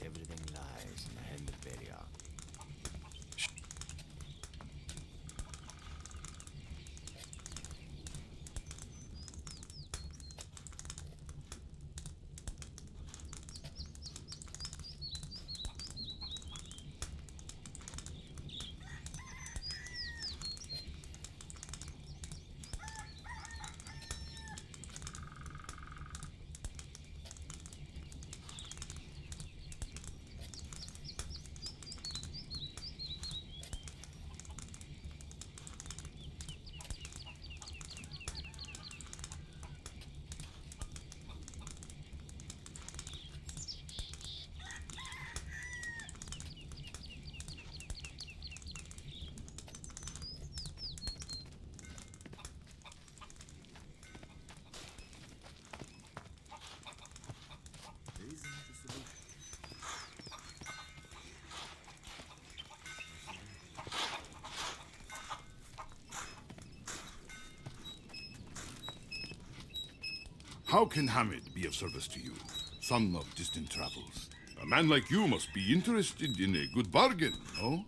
Everything lies in the hand of Beliar. How can Hamid be of service to you, son of distant travels? A man like you must be interested in a good bargain, no?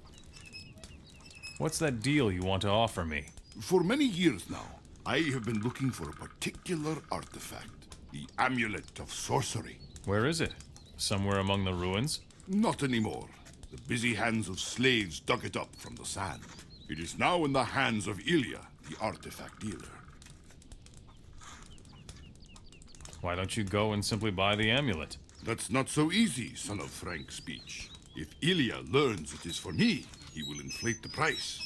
What's that deal you want to offer me? For many years now, I have been looking for a particular artifact, the Amulet of Sorcery. Where is it? Somewhere among the ruins? Not anymore. The busy hands of slaves dug it up from the sand. It is now in the hands of Ilya, the artifact dealer. Why don't you go and simply buy the amulet? That's not so easy, son of frank speech. If Ilya learns it is for me, he will inflate the price.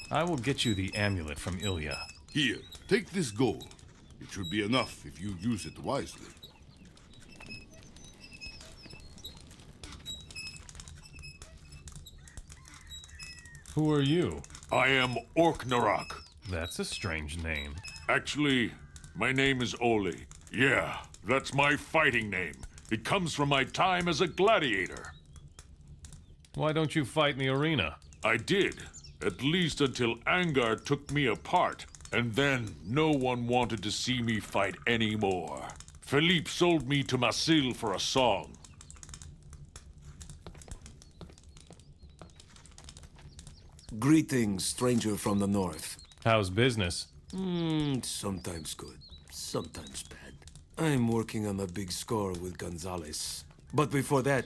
I will get you the amulet from Ilya. Here, take this gold. It should be enough if you use it wisely. Who are you? I am Orknarok. That's a strange name. Actually, my name is Oli. Yeah, that's my fighting name. It comes from my time as a gladiator. Why don't you fight in the arena? I did, at least until Angar took me apart, and then no one wanted to see me fight anymore. Philippe sold me to Masil for a song. Greetings, stranger from the north. How's business? Sometimes good, sometimes bad. I'm working on a big score with Gonzalez. But before that,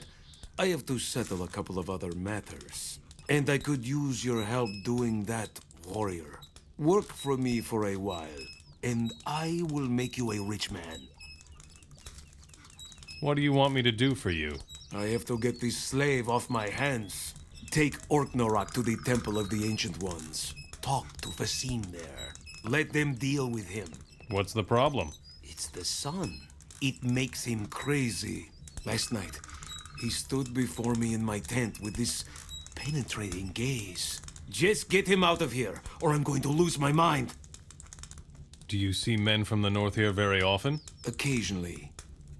I have to settle a couple of other matters. And I could use your help doing that, warrior. Work for me for a while, and I will make you a rich man. What do you want me to do for you? I have to get this slave off my hands. Take Orknarok to the Temple of the Ancient Ones. Talk to Fasim there. Let them deal with him. What's the problem? It's the sun. It makes him crazy. Last night, he stood before me in my tent with this penetrating gaze. Just get him out of here, or I'm going to lose my mind. Do you see men from the north here very often? Occasionally.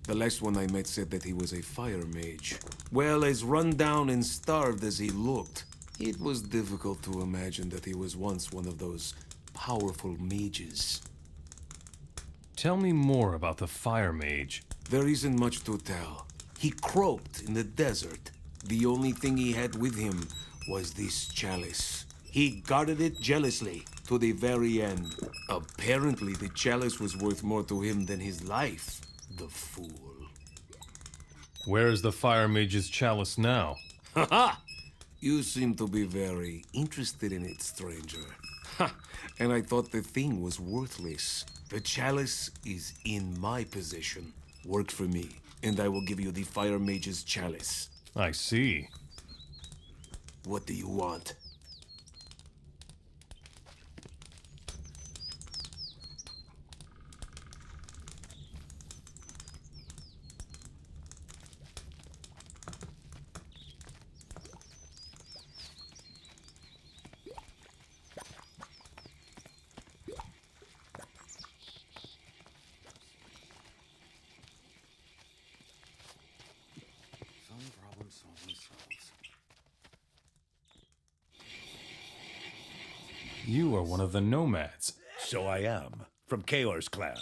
The last one I met said that he was a fire mage. Well, as run down and starved as he looked, it was difficult to imagine that he was once one of those powerful mages. Tell me more about the fire mage. There isn't much to tell. He croaked in the desert. The only thing he had with him was this chalice. He guarded it jealously to the very end. Apparently, the chalice was worth more to him than his life. The fool. Where is the fire mage's chalice now? Haha! You seem to be very interested in it, stranger. Ha! And I thought the thing was worthless. The chalice is in my possession. Work for me, and I will give you the fire mage's chalice. I see. What do you want? Some problem solve themselves. You are one of the nomads. So I am, from Kaor's clan.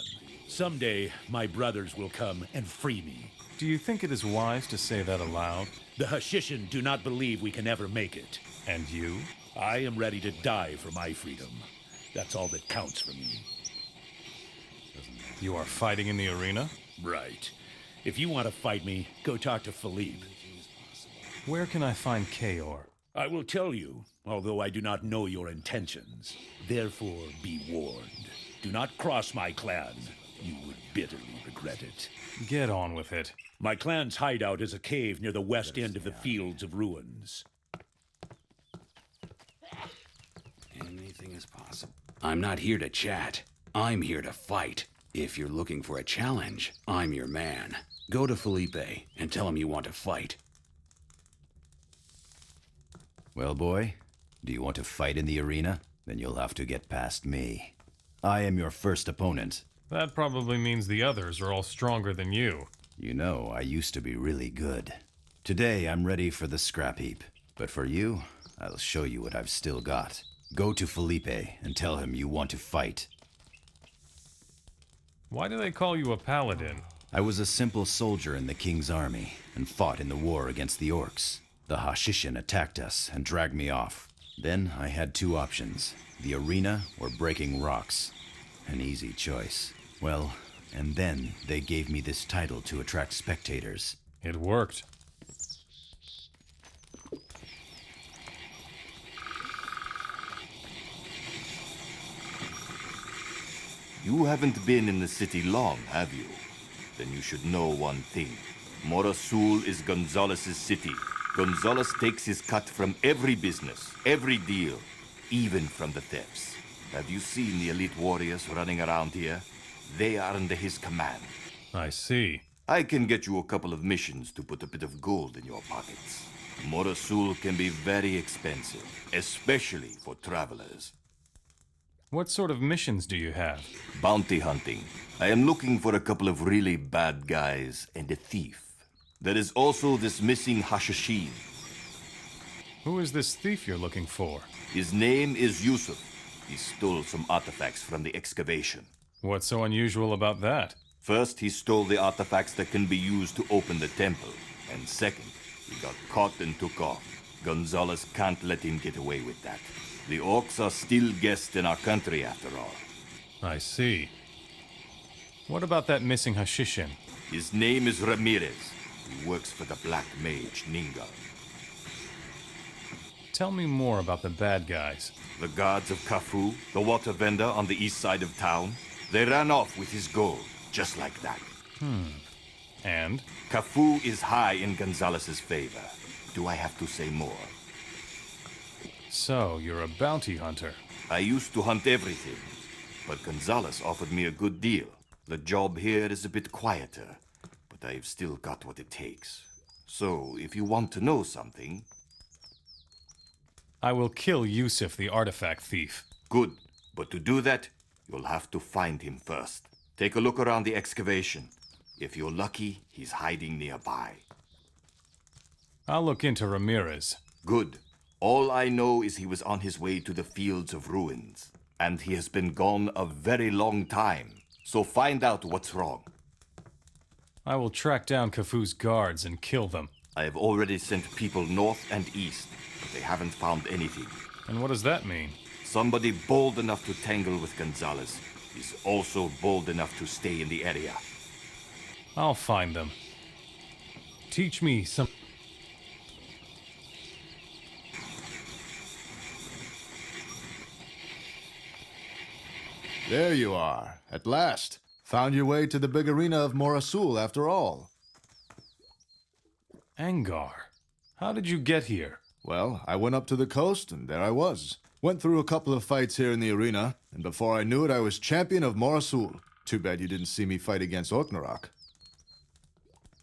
Someday, my brothers will come and free me. Do you think it is wise to say that aloud? The Hashishin do not believe we can ever make it. And you? I am ready to die for my freedom. That's all that counts for me. You are fighting in the arena? Right. If you want to fight me, go talk to Philippe. Where can I find Kaor? I will tell you, although I do not know your intentions. Therefore, be warned. Do not cross my clan. You would bitterly regret it. Get on with it. My clan's hideout is a cave near the west end of the Fields of Ruins. Anything is possible. I'm not here to chat. I'm here to fight. If you're looking for a challenge, I'm your man. Go to Felipe and tell him you want to fight. Well, boy, do you want to fight in the arena? Then you'll have to get past me. I am your first opponent. That probably means the others are all stronger than you. You know, I used to be really good. Today, I'm ready for the scrap heap. But for you, I'll show you what I've still got. Go to Felipe and tell him you want to fight. Why do they call you a paladin? I was a simple soldier in the king's army and fought in the war against the orcs. The Hashishin attacked us and dragged me off. Then I had two options, the arena or breaking rocks. An easy choice. Well, and then they gave me this title to attract spectators. It worked. You haven't been in the city long, have you? Then you should know one thing. Morasul is Gonzalez's city. Gonzalez takes his cut from every business, every deal, even from the thefts. Have you seen the elite warriors running around here? They are under his command. I see. I can get you a couple of missions to put a bit of gold in your pockets. Morasul can be very expensive, especially for travelers. What sort of missions do you have? Bounty hunting. I am looking for a couple of really bad guys and a thief. There is also this missing Hashishin. Who is this thief you're looking for? His name is Yusuf. He stole some artifacts from the excavation. What's so unusual about that? First, he stole the artifacts that can be used to open the temple. And second, he got caught and took off. Gonzalez can't let him get away with that. The orcs are still guests in our country, after all. I see. What about that missing Hashishin? His name is Ramirez. He works for the Black Mage, Ningal. Tell me more about the bad guys. The guards of Kafou, the water vendor on the east side of town, they ran off with his gold, just like that. And? Kafou is high in Gonzalez's favor. Do I have to say more? So, you're a bounty hunter. I used to hunt everything, but Gonzalez offered me a good deal. The job here is a bit quieter, but I've still got what it takes. So, if you want to know something... I will kill Yusuf, the artifact thief. Good, but to do that, you'll have to find him first. Take a look around the excavation. If you're lucky, he's hiding nearby. I'll look into Ramirez. Good. All I know is he was on his way to the Fields of Ruins, and he has been gone a very long time. So find out what's wrong. I will track down Kafou's guards and kill them. I have already sent people north and east, but they haven't found anything. And what does that mean? Somebody bold enough to tangle with Gonzalez is also bold enough to stay in the area. I'll find them. Teach me some... There you are, at last. Found your way to the big arena of Morasul after all. Angar, how did you get here? Well, I went up to the coast, and there I was. Went through a couple of fights here in the arena, and before I knew it, I was champion of Morasul. Too bad you didn't see me fight against Orknarok.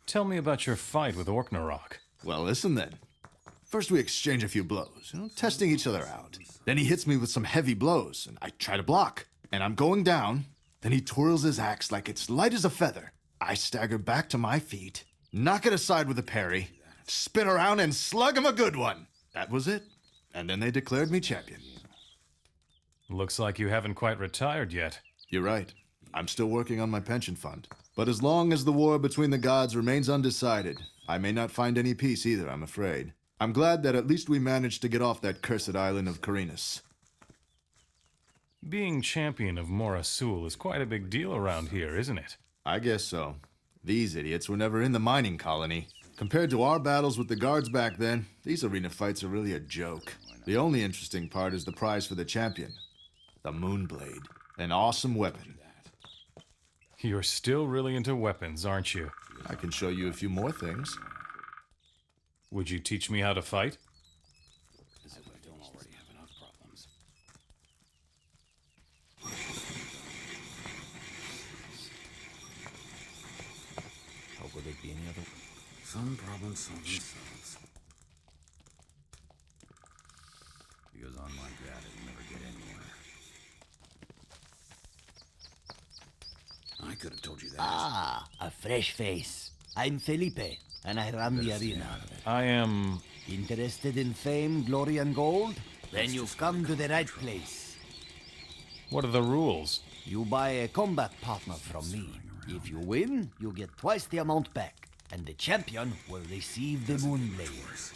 Tell me about your fight with Orknarok. Well, listen then. First we exchange a few blows, testing each other out. Then he hits me with some heavy blows, and I try to block. And I'm going down, then he twirls his axe like it's light as a feather. I stagger back to my feet, knock it aside with a parry, spin around and slug him a good one. That was it. And then they declared me champion. Looks like you haven't quite retired yet. You're right. I'm still working on my pension fund. But as long as the war between the gods remains undecided, I may not find any peace either, I'm afraid. I'm glad that at least we managed to get off that cursed island of Carinus. Being champion of Mora Sul is quite a big deal around here, isn't it? I guess so. These idiots were never in the mining colony. Compared to our battles with the guards back then, these arena fights are really a joke. The only interesting part is the prize for the champion. The Moonblade. An awesome weapon. You're still really into weapons, aren't you? I can show you a few more things. Would you teach me how to fight? As if I don't already have enough problems. How could it be any other? Some problems solve themselves. Because on like that, it'll never get anywhere. I could have told you that. Ah, a fresh face. I'm Felipe, and I run the arena. I am... Interested in fame, glory, and gold? Then you've come to the right place. What are the rules? You buy a combat partner from me. If you win, you get twice the amount back, and the champion will receive the Moonblade.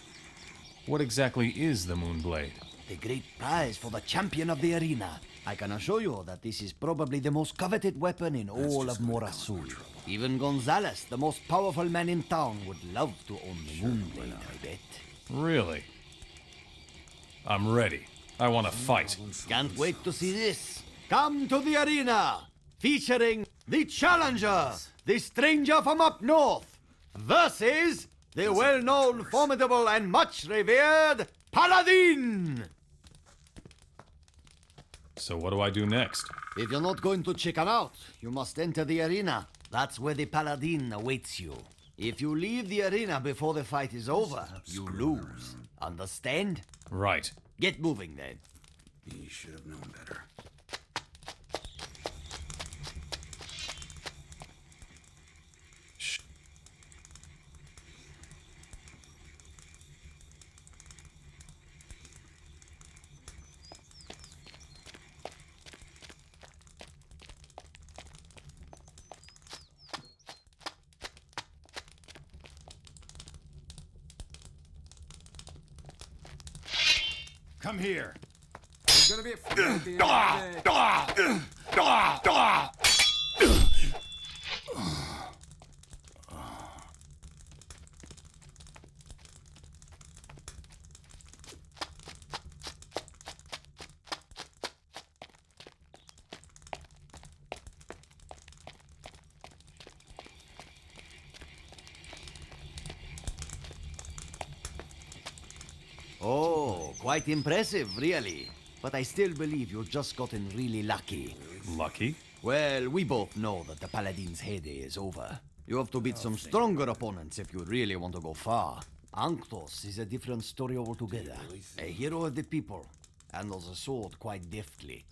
What exactly is the Moonblade? The great prize for the champion of the arena. I can assure you that this is probably the most coveted weapon in all of Mora Sul. Even Gonzales, the most powerful man in town, would love to own the Moonblade, I bet. Really? I'm ready. I want to fight. Can't wait to see this. Come to the arena, featuring the challenger, the stranger from up north, versus the well-known, formidable, and much-revered Paladin! So what do I do next? If you're not going to chicken out, you must enter the arena. That's where the Paladin awaits you. If you leave the arena before the fight is over, you lose. Understand? Right. Get moving, then. He should have known better. Shh. Come here. There's gonna be a fight at the end of the day. Oh, quite impressive, really. But I still believe you've just gotten really lucky. Lucky? Well, we both know that the Paladin's heyday is over. You have to beat some stronger opponents if you really want to go far. Anctos is a different story altogether. A hero of the people, handles a sword quite deftly.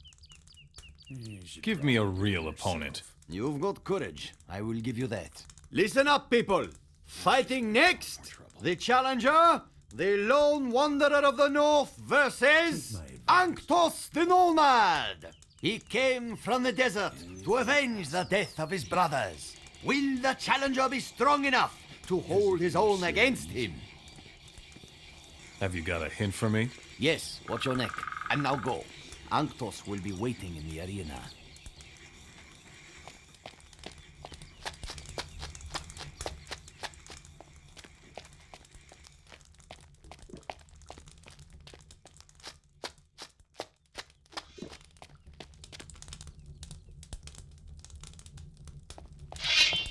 Give me a real opponent. You've got courage, I will give you that. Listen up, people! Fighting next, the challenger, the lone wanderer of the north versus Anctos the Nomad! He came from the desert to avenge the death of his brothers. Will the challenger be strong enough to hold his own against him? Have you got a hint for me? Yes, watch your neck. And now go. Anctos will be waiting in the arena.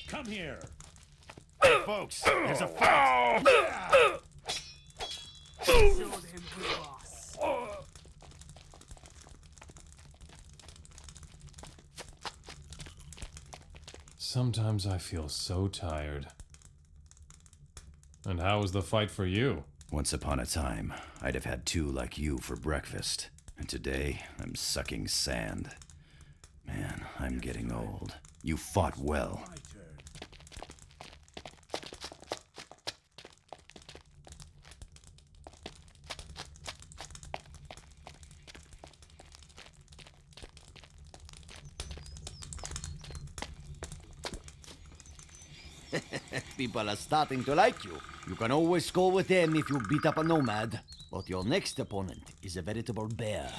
Come here. Hey, folks, there's a fight. Sometimes I feel so tired. And how was the fight for you? Once upon a time, I'd have had two like you for breakfast. And today, I'm sucking sand. Man, I'm getting old. You fought well. People are starting to like you. You can always score with them if you beat up a nomad. But your next opponent is a veritable bear.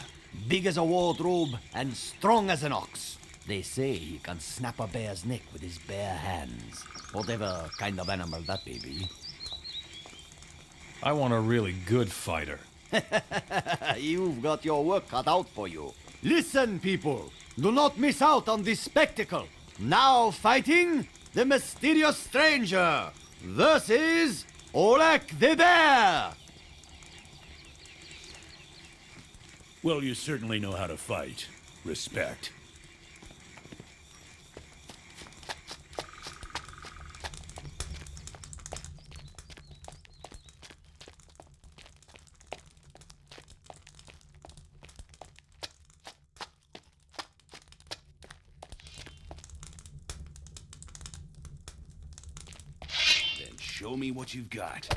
Big as a wardrobe and strong as an ox. They say he can snap a bear's neck with his bare hands. Whatever kind of animal that may be. I want a really good fighter. You've got your work cut out for you. Listen, people. Do not miss out on this spectacle. Now fighting the mysterious stranger versus Olek the Bear. Well, you certainly know how to fight. Respect. Then show me what you've got.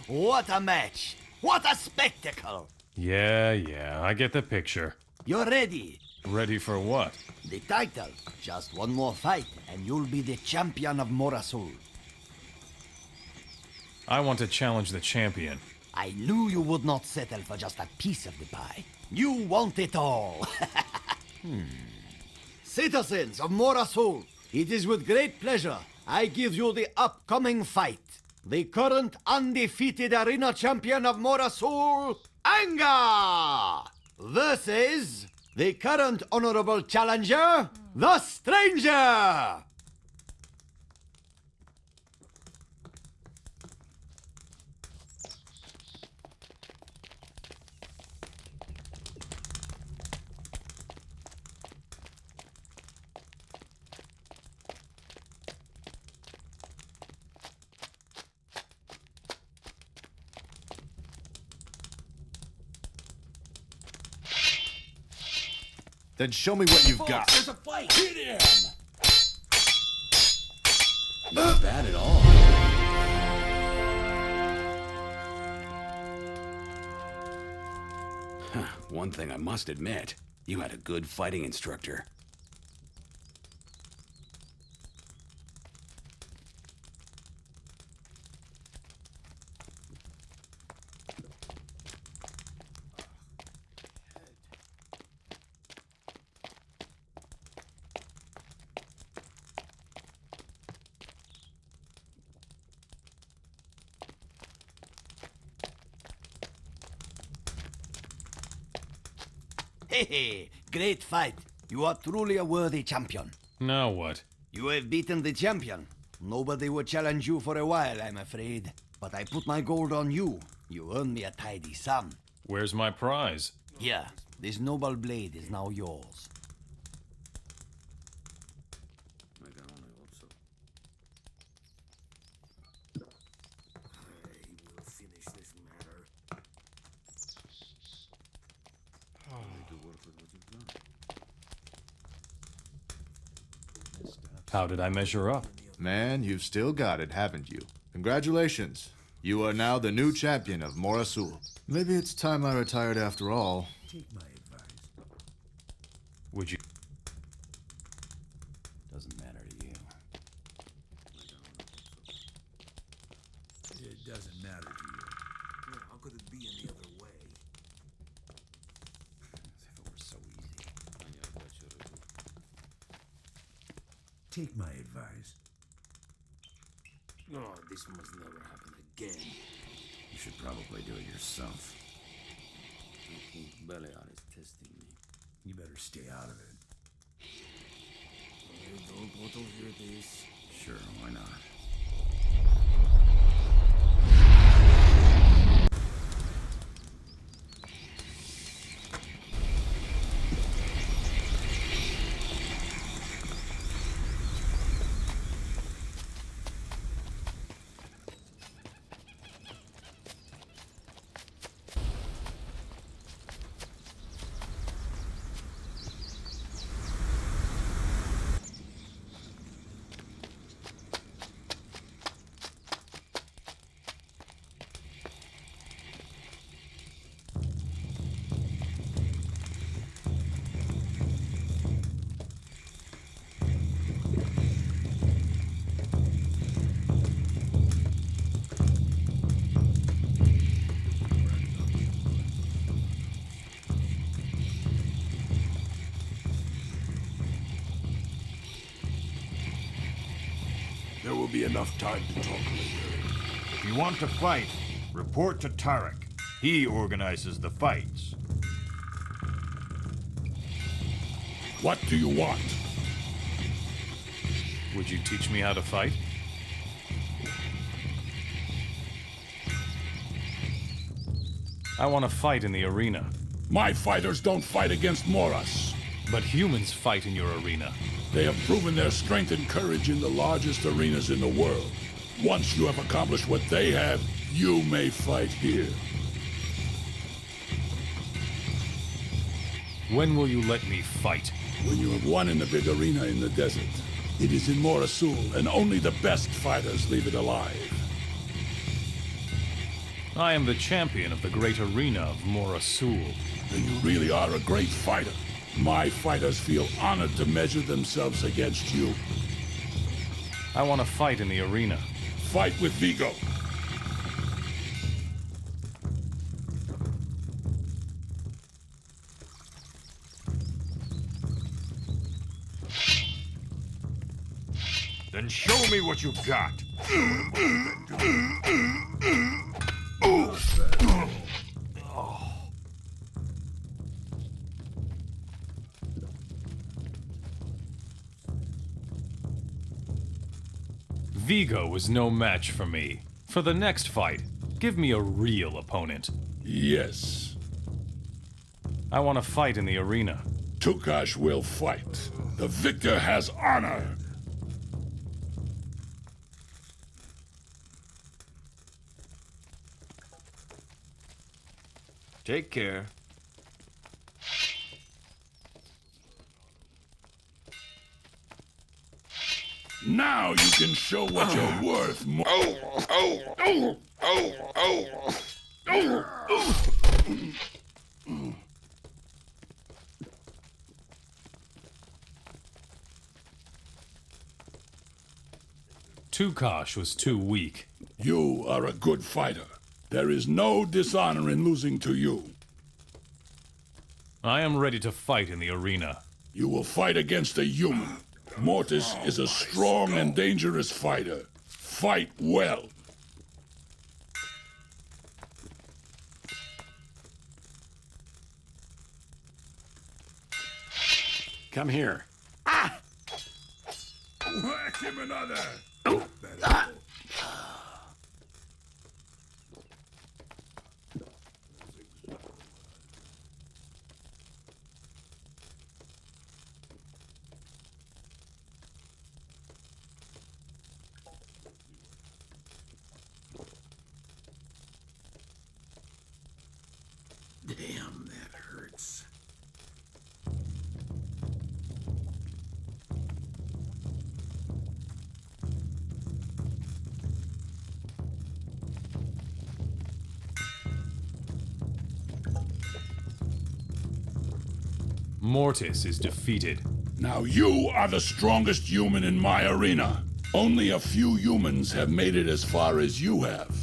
What a match! What a spectacle! Yeah, I get the picture. You're ready. Ready for what? The title. Just one more fight, and you'll be the champion of Morasul. I want to challenge the champion. I knew you would not settle for just a piece of the pie. You want it all. Citizens of Morasul, it is with great pleasure I give you the upcoming fight. The current undefeated arena champion of Morasul, Anga, versus the current honorable challenger, the Stranger. Then show me what you've got. There's a fight! Hit him! Not bad at all. One thing I must admit, you had a good fighting instructor. Hey, great fight. You are truly a worthy champion. Now what? You have beaten the champion. Nobody would challenge you for a while, I'm afraid. But I put my gold on you. You earned me a tidy sum. Where's my prize? Here, this noble blade is now yours. How did I measure up? Man, you've still got it, haven't you? Congratulations. You are now the new champion of Morasul. Maybe it's time I retired after all. Take my advice. Would you? Doesn't matter to you. It doesn't matter to you. How could it be any other way? As if it were so easy. Take my advice. No, this must never happen again. You should probably do it yourself. I think Belial is testing me. You better stay out of it. I don't want to hear this. Sure, why not? enough time to talk later. If you want to fight, report to Tarek. He organizes the fights. What do you want? Would you teach me how to fight? I want to fight in the arena. My fighters don't fight against Moras. But humans fight in your arena. They have proven their strength and courage in the largest arenas in the world. Once you have accomplished what they have, you may fight here. When will you let me fight? When you have won in the big arena in the desert. It is in Morasul, and only the best fighters leave it alive. I am the champion of the great arena of Morasul. Then you really are a great fighter. My fighters feel honored to measure themselves against you. I want to fight in the arena. Fight with Vigo. Then show me what you've got. Vigo was no match for me. For the next fight, give me a real opponent. Yes. I want to fight in the arena. Tukash will fight. The victor has honor. Take care. Now you can show what you're worth. Tukash was too weak. You are a good fighter. There is no dishonor in losing to you. I am ready to fight in the arena. You will fight against a human. Mortis is a strong and dangerous fighter. Fight well. Come here. Whack him another. Damn, that hurts. Mortis is defeated. Now you are the strongest human in my arena. Only a few humans have made it as far as you have.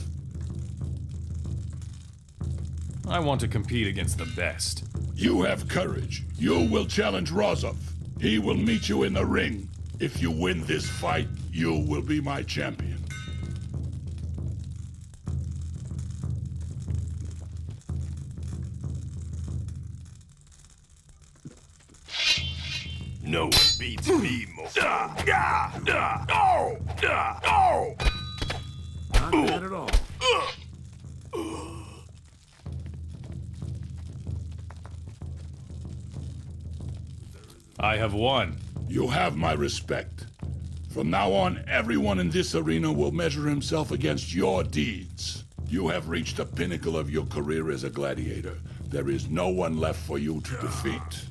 I want to compete against the best. You have courage. You will challenge Rozov. He will meet you in the ring. If you win this fight, you will be my champion. No one beats me more. Not bad at all. I have won. You have my respect. From now on, everyone in this arena will measure himself against your deeds. You have reached the pinnacle of your career as a gladiator. There is no one left for you to defeat.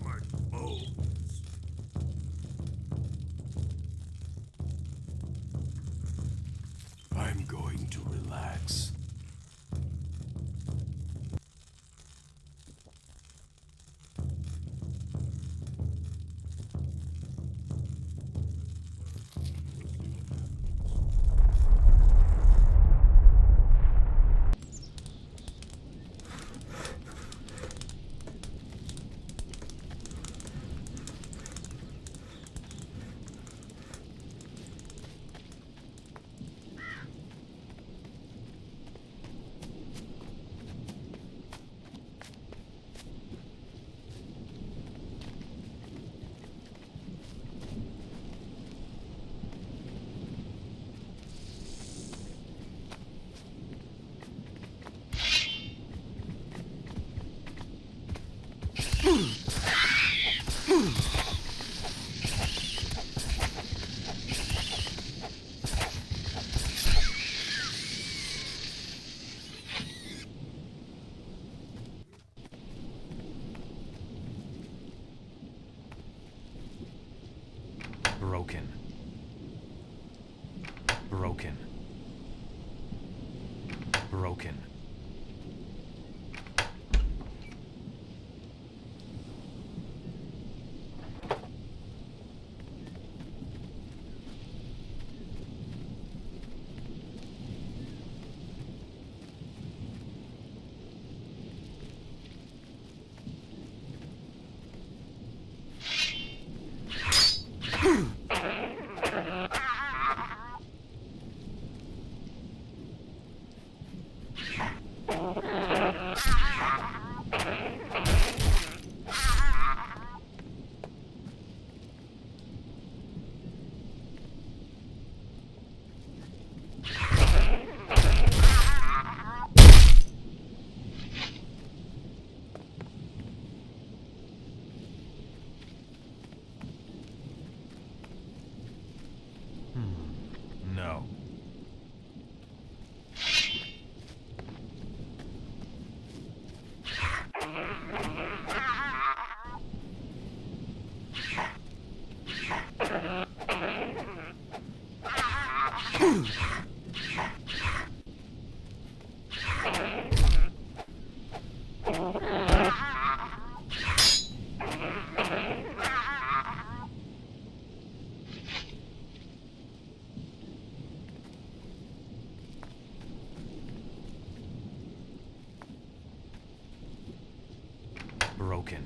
I'm going to relax. Broken. Broken. Broken. No. Broken.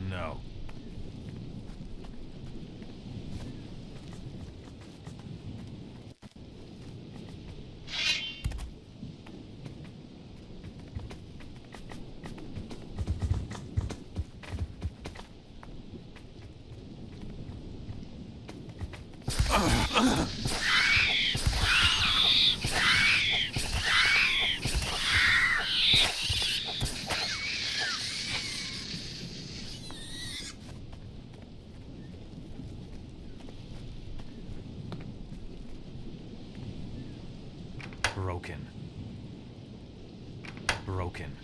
No. Broken. Broken.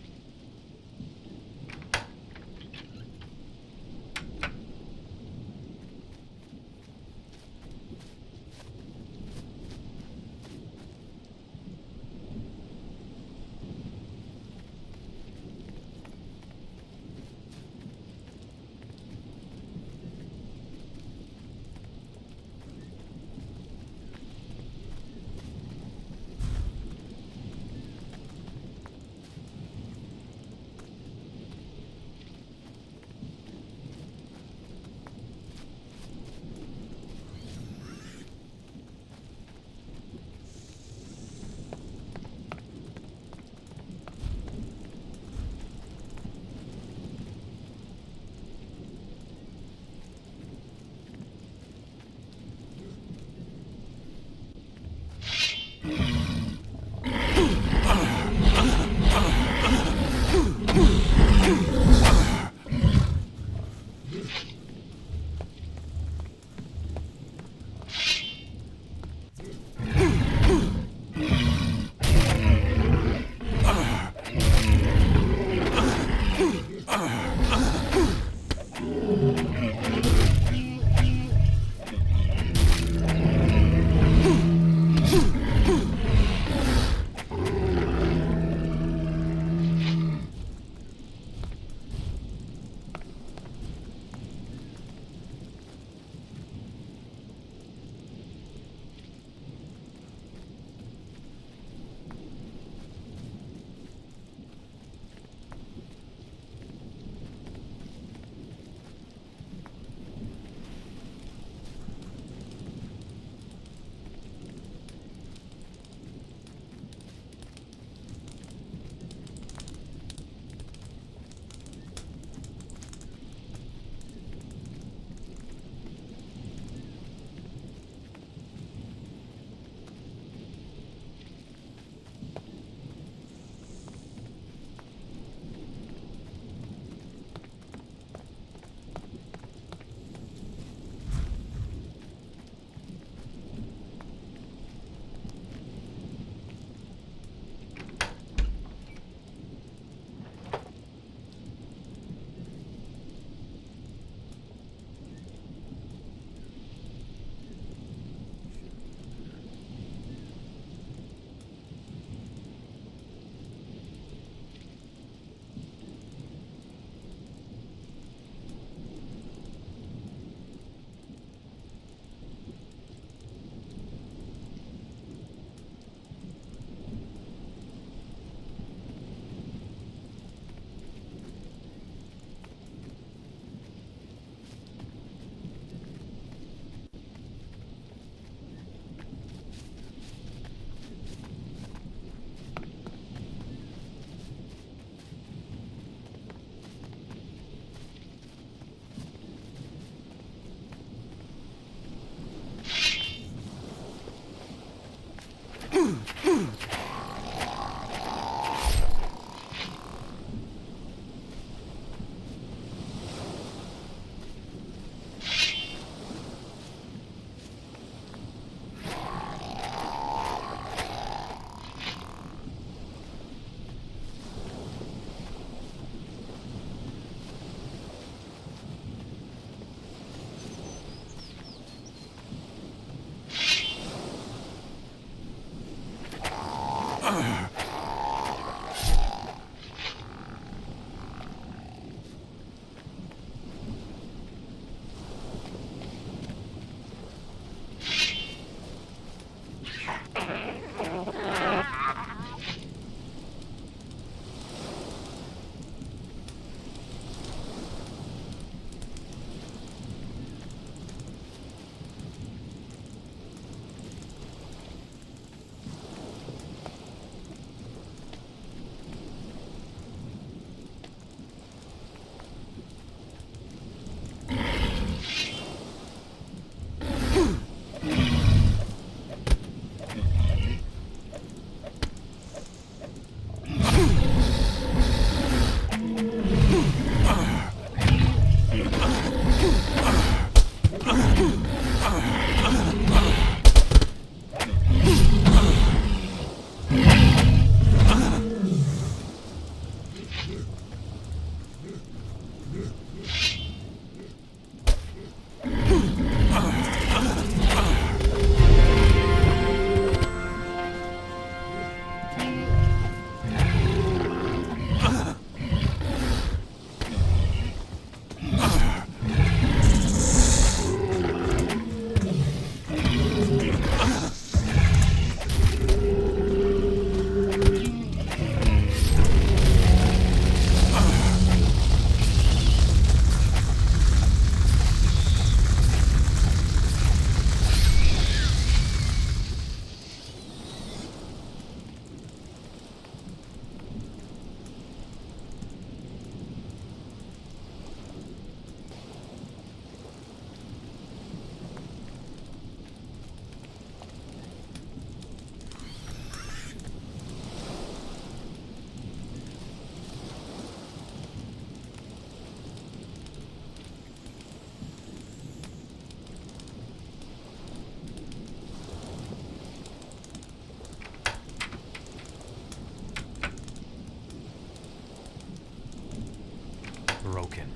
Broken.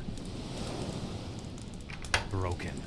Broken.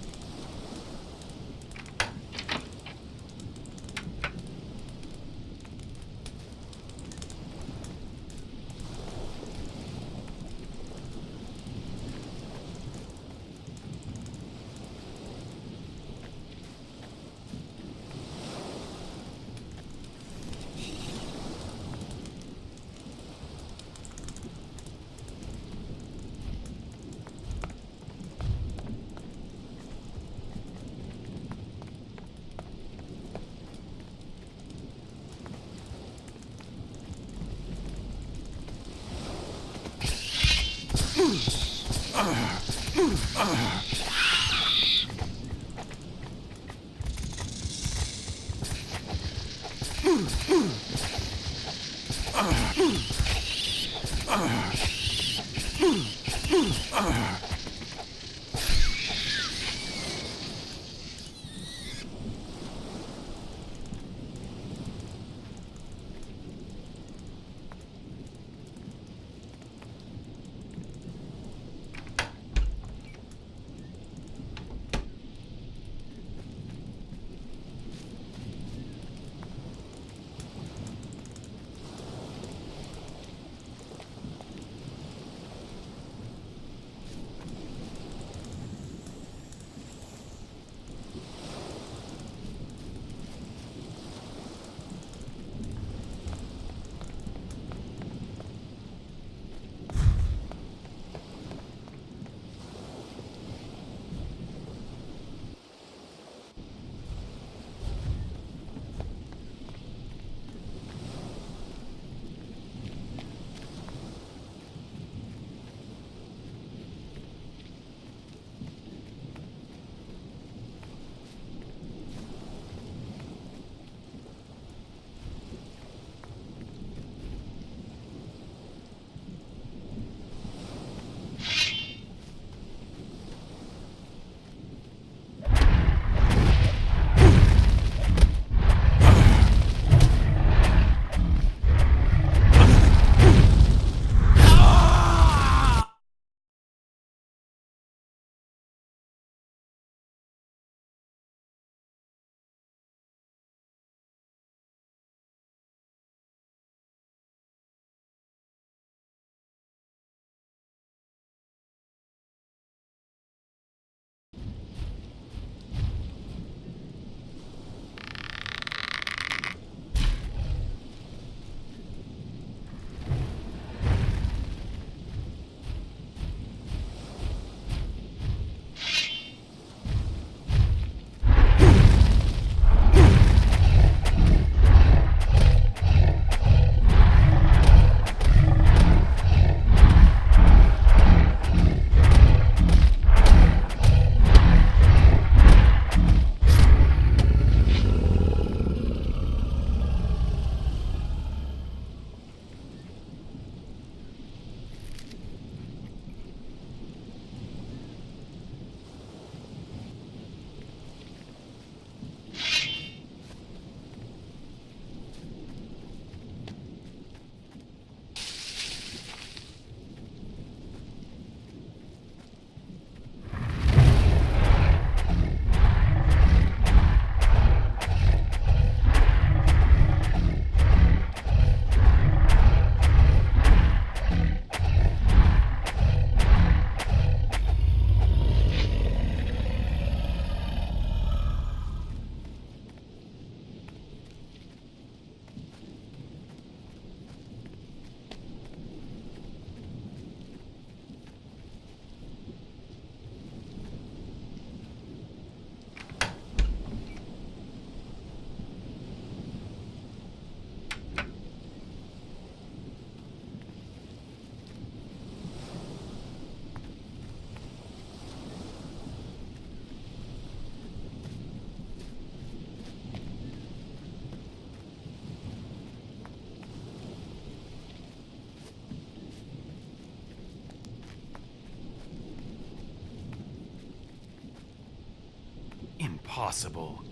possible?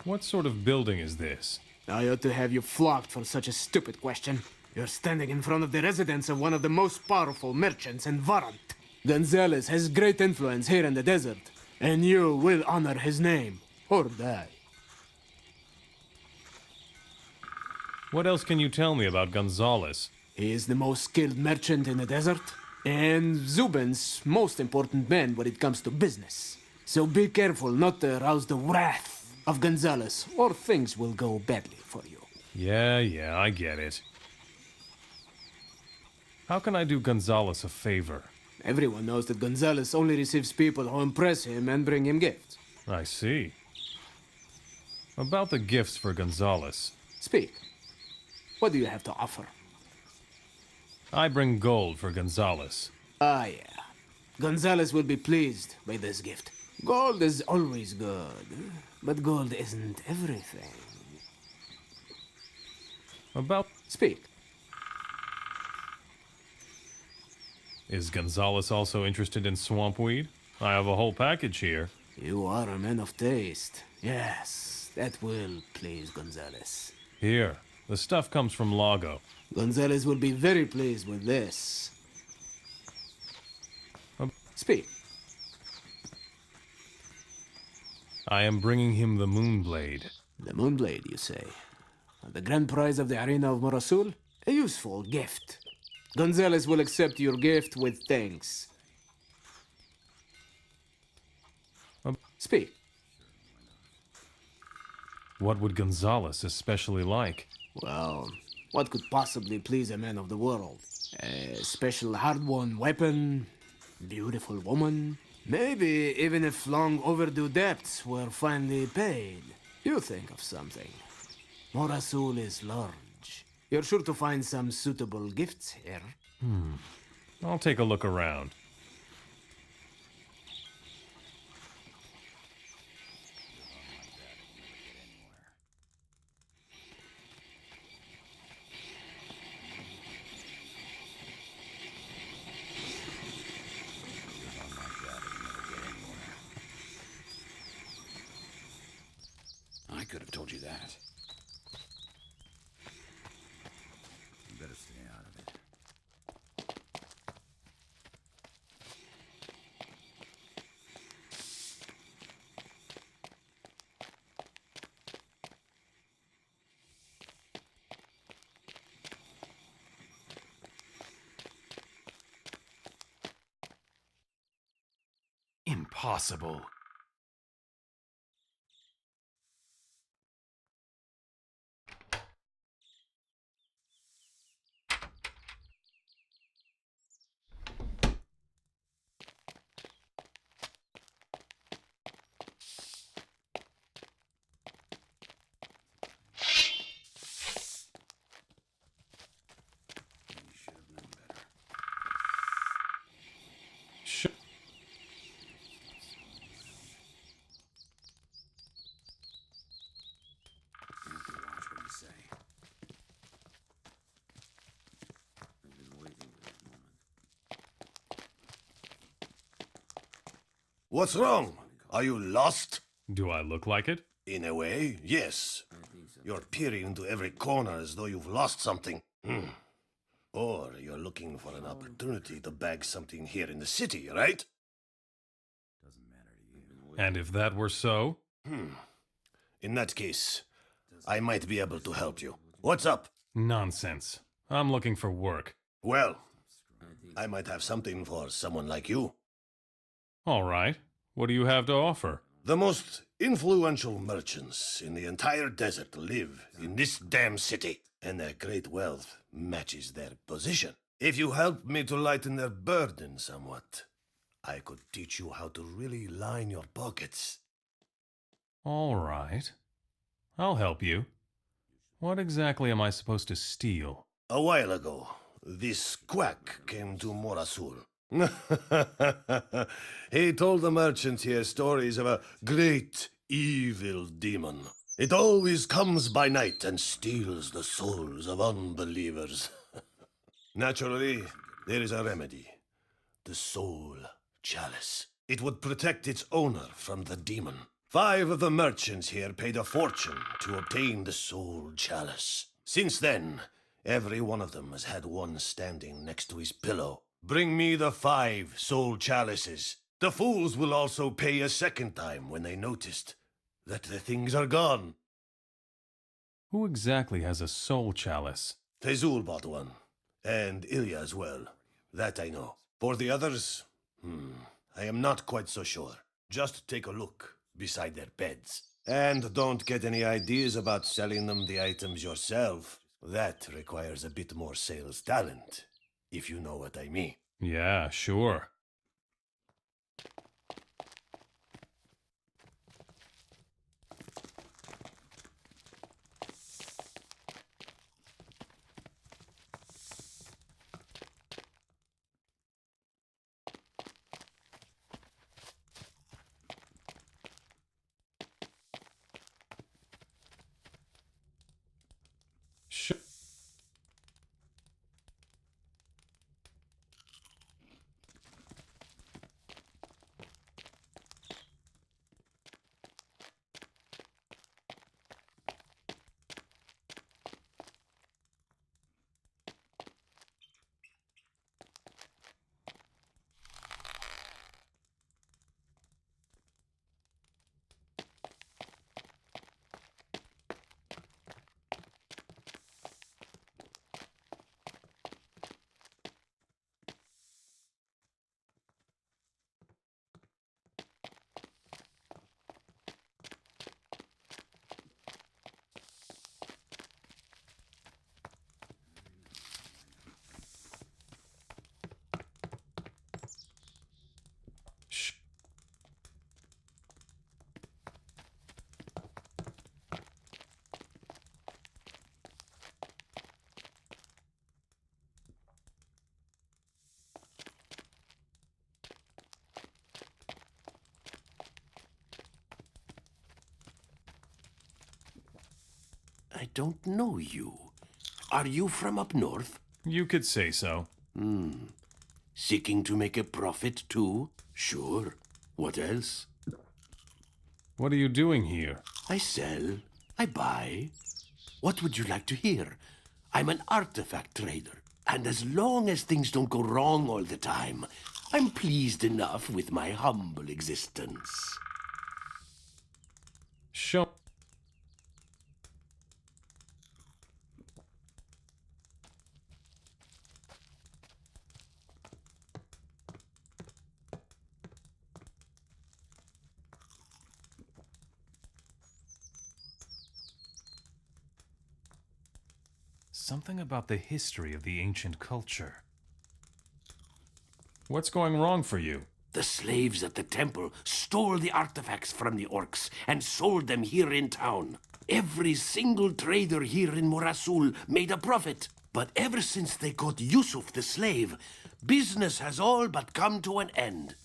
What sort of building is this? I ought to have you flogged for such a stupid question. You're standing in front of the residence of one of the most powerful merchants in Varant. Gonzalez has great influence here in the desert, and you will honor his name, or die. What else can you tell me about Gonzalez? He is the most skilled merchant in the desert, and Zubin's most important man when it comes to business. So be careful not to arouse the wrath of Gonzalez, or things will go badly for you. Yeah, I get it. How can I do Gonzalez a favor? Everyone knows that Gonzalez only receives people who impress him and bring him gifts. I see. About the gifts for Gonzalez. Speak. What do you have to offer? I bring gold for Gonzalez. Ah, yeah. Gonzalez will be pleased by this gift. Gold is always good, but gold isn't everything. About... Speak. Is Gonzalez also interested in swampweed? I have a whole package here. You are a man of taste. Yes, that will please Gonzalez. Here, the stuff comes from Lago. Gonzalez will be very pleased with this. Speak. I am bringing him the Moonblade. The Moonblade, you say? The grand prize of the arena of Morasul? A useful gift. Gonzalez will accept your gift with thanks. Speak. What would Gonzalez especially like? Well, what could possibly please a man of the world? A special hard-won weapon? Beautiful woman? Maybe even if long overdue debts were finally paid. You think of something. Morasul is large. You're sure to find some suitable gifts here. I'll take a look around. I could have told you that. You better stay out of it. possible? Sh- You have to watch what you say. I've been waiting for this moment. What's wrong? Are you lost? Do I look like it? In a way, yes. You're peering into every corner as though you've lost something. Or you're looking for an opportunity to bag something here in the city, right? And if that were so? In that case, I might be able to help you. What's up? Nonsense. I'm looking for work. Well, I might have something for someone like you. All right. What do you have to offer? The most influential merchants in the entire desert live in this damn city, and their great wealth matches their position. If you help me to lighten their burden somewhat, I could teach you how to really line your pockets. All right. I'll help you. What exactly am I supposed to steal? A while ago, this quack came to Morasul. He told the merchants here stories of a great evil demon. It always comes by night and steals the souls of unbelievers. Naturally, there is a remedy. The Soul Chalice. It would protect its owner from the demon. 5 of the merchants here paid a fortune to obtain the Soul Chalice. Since then, every one of them has had one standing next to his pillow. Bring me the 5 Soul Chalices. The fools will also pay a second time when they noticed that the things are gone. Who exactly has a soul chalice? Fezul bought one, and Ilya as well. That I know. For the others, I am not quite so sure. Just take a look beside their beds. And don't get any ideas about selling them the items yourself. That requires a bit more sales talent, if you know what I mean. Yeah, sure. Sh- Sh- I don't know you. Are you from up north? You could say so. Seeking to make a profit too? Sure. What else? What are you doing here? I sell. I buy. What would you like to hear? I'm an artifact trader. And as long as things don't go wrong all the time, I'm pleased enough with my humble existence. Show. Something about the history of the ancient culture. What's going wrong for you? The slaves at the temple stole the artifacts from the orcs and sold them here in town. Every single trader here in Morasul made a profit. But ever since they caught Yusuf the slave, business has all but come to an end.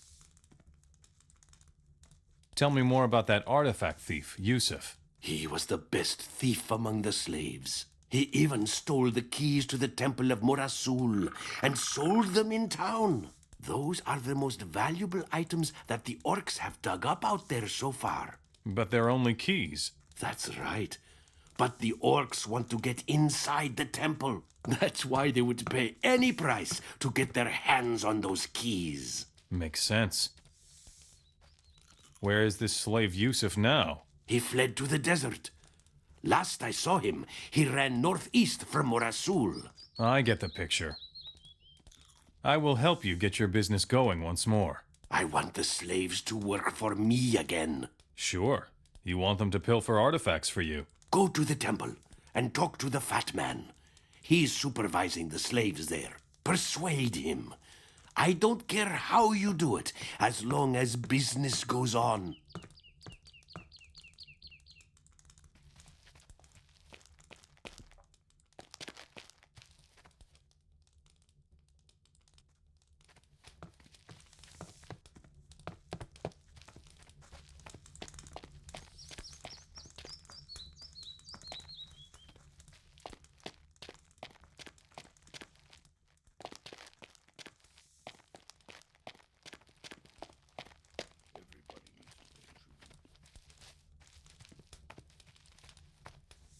Tell me more about that artifact thief, Yusuf. He was the best thief among the slaves. He even stole the keys to the temple of Morasul and sold them in town. Those are the most valuable items that the orcs have dug up out there so far. But they're only keys. That's right. But the orcs want to get inside the temple. That's why they would pay any price to get their hands on those keys. Makes sense. Where is this slave Yusuf now? He fled to the desert. Last I saw him, he ran northeast from Morasul. I get the picture. I will help you get your business going once more. I want the slaves to work for me again. Sure. You want them to pilfer artifacts for you. Go to the temple and talk to the fat man. He's supervising the slaves there. Persuade him. I don't care how you do it, as long as business goes on.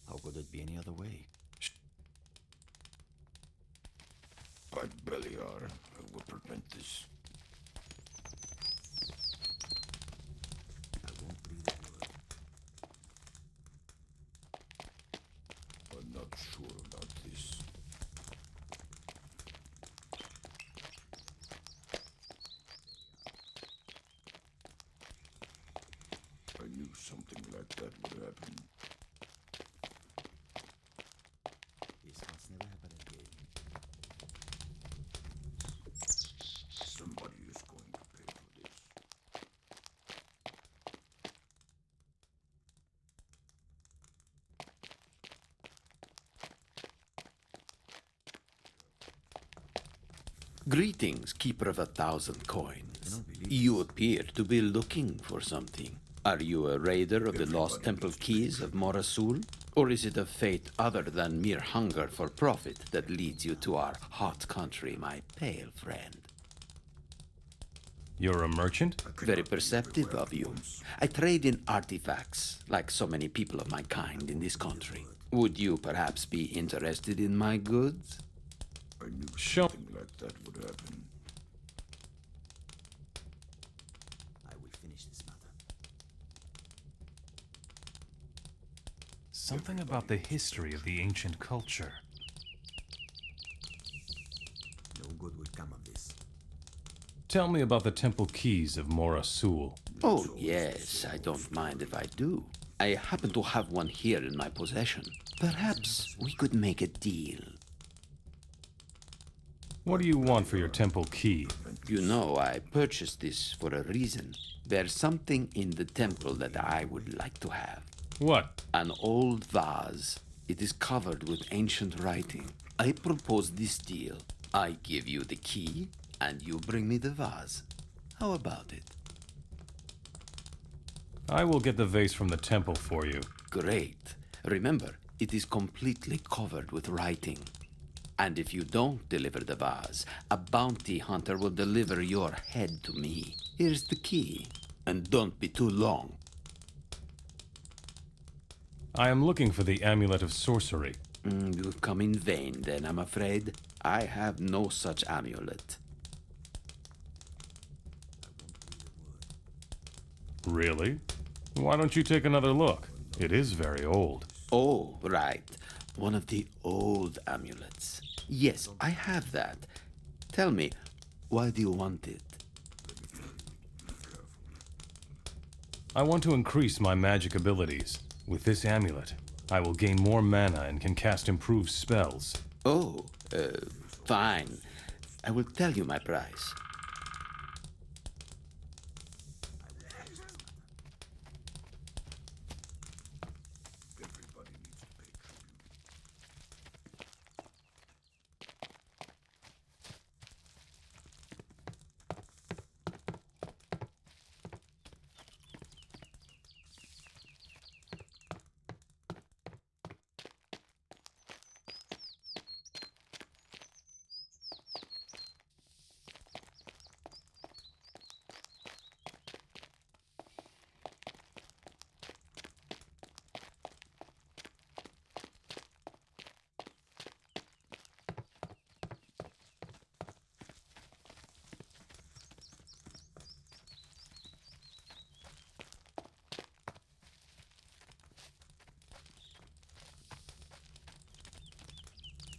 How could it be any other way? By Beliar, I will prevent this. I won't breathe a word. I'm not sure about this. I knew something like that would happen. This must never happen again. Somebody is going to pay for this. Greetings, Keeper of 1,000 coins. You appear to be looking for something. Are you a raider of the lost temple keys of Morasul? Or is it a fate other than mere hunger for profit that leads you to our hot country, my pale friend? You're a merchant? Very perceptive of you. I trade in artifacts, like so many people of my kind in this country. Would you perhaps be interested in my goods? I knew Show. something like that would happen. I will finish this matter. Something about the history of the ancient culture. No good will come of this. Tell me about the temple keys of Morasul. Oh, yes, I don't mind if I do. I happen to have one here in my possession. Perhaps we could make a deal. What do you want for your temple key? You know, I purchased this for a reason. There's something in the temple that I would like to have. What? An old vase. It is covered with ancient writing. I propose this deal. I give you the key, and you bring me the vase. How about it? I will get the vase from the temple for you. Great. Remember, it is completely covered with writing. And if you don't deliver the vase, a bounty hunter will deliver your head to me. Here's the key. And don't be too long. I am looking for the amulet of sorcery. You've come in vain, then, I'm afraid. I have no such amulet. Really? Why don't you take another look? It is very old. Oh, right. One of the old amulets. Yes, I have that. Tell me, why do you want it? I want to increase my magic abilities with this amulet. I will gain more mana and can cast improved spells. Oh, fine. I will tell you my price.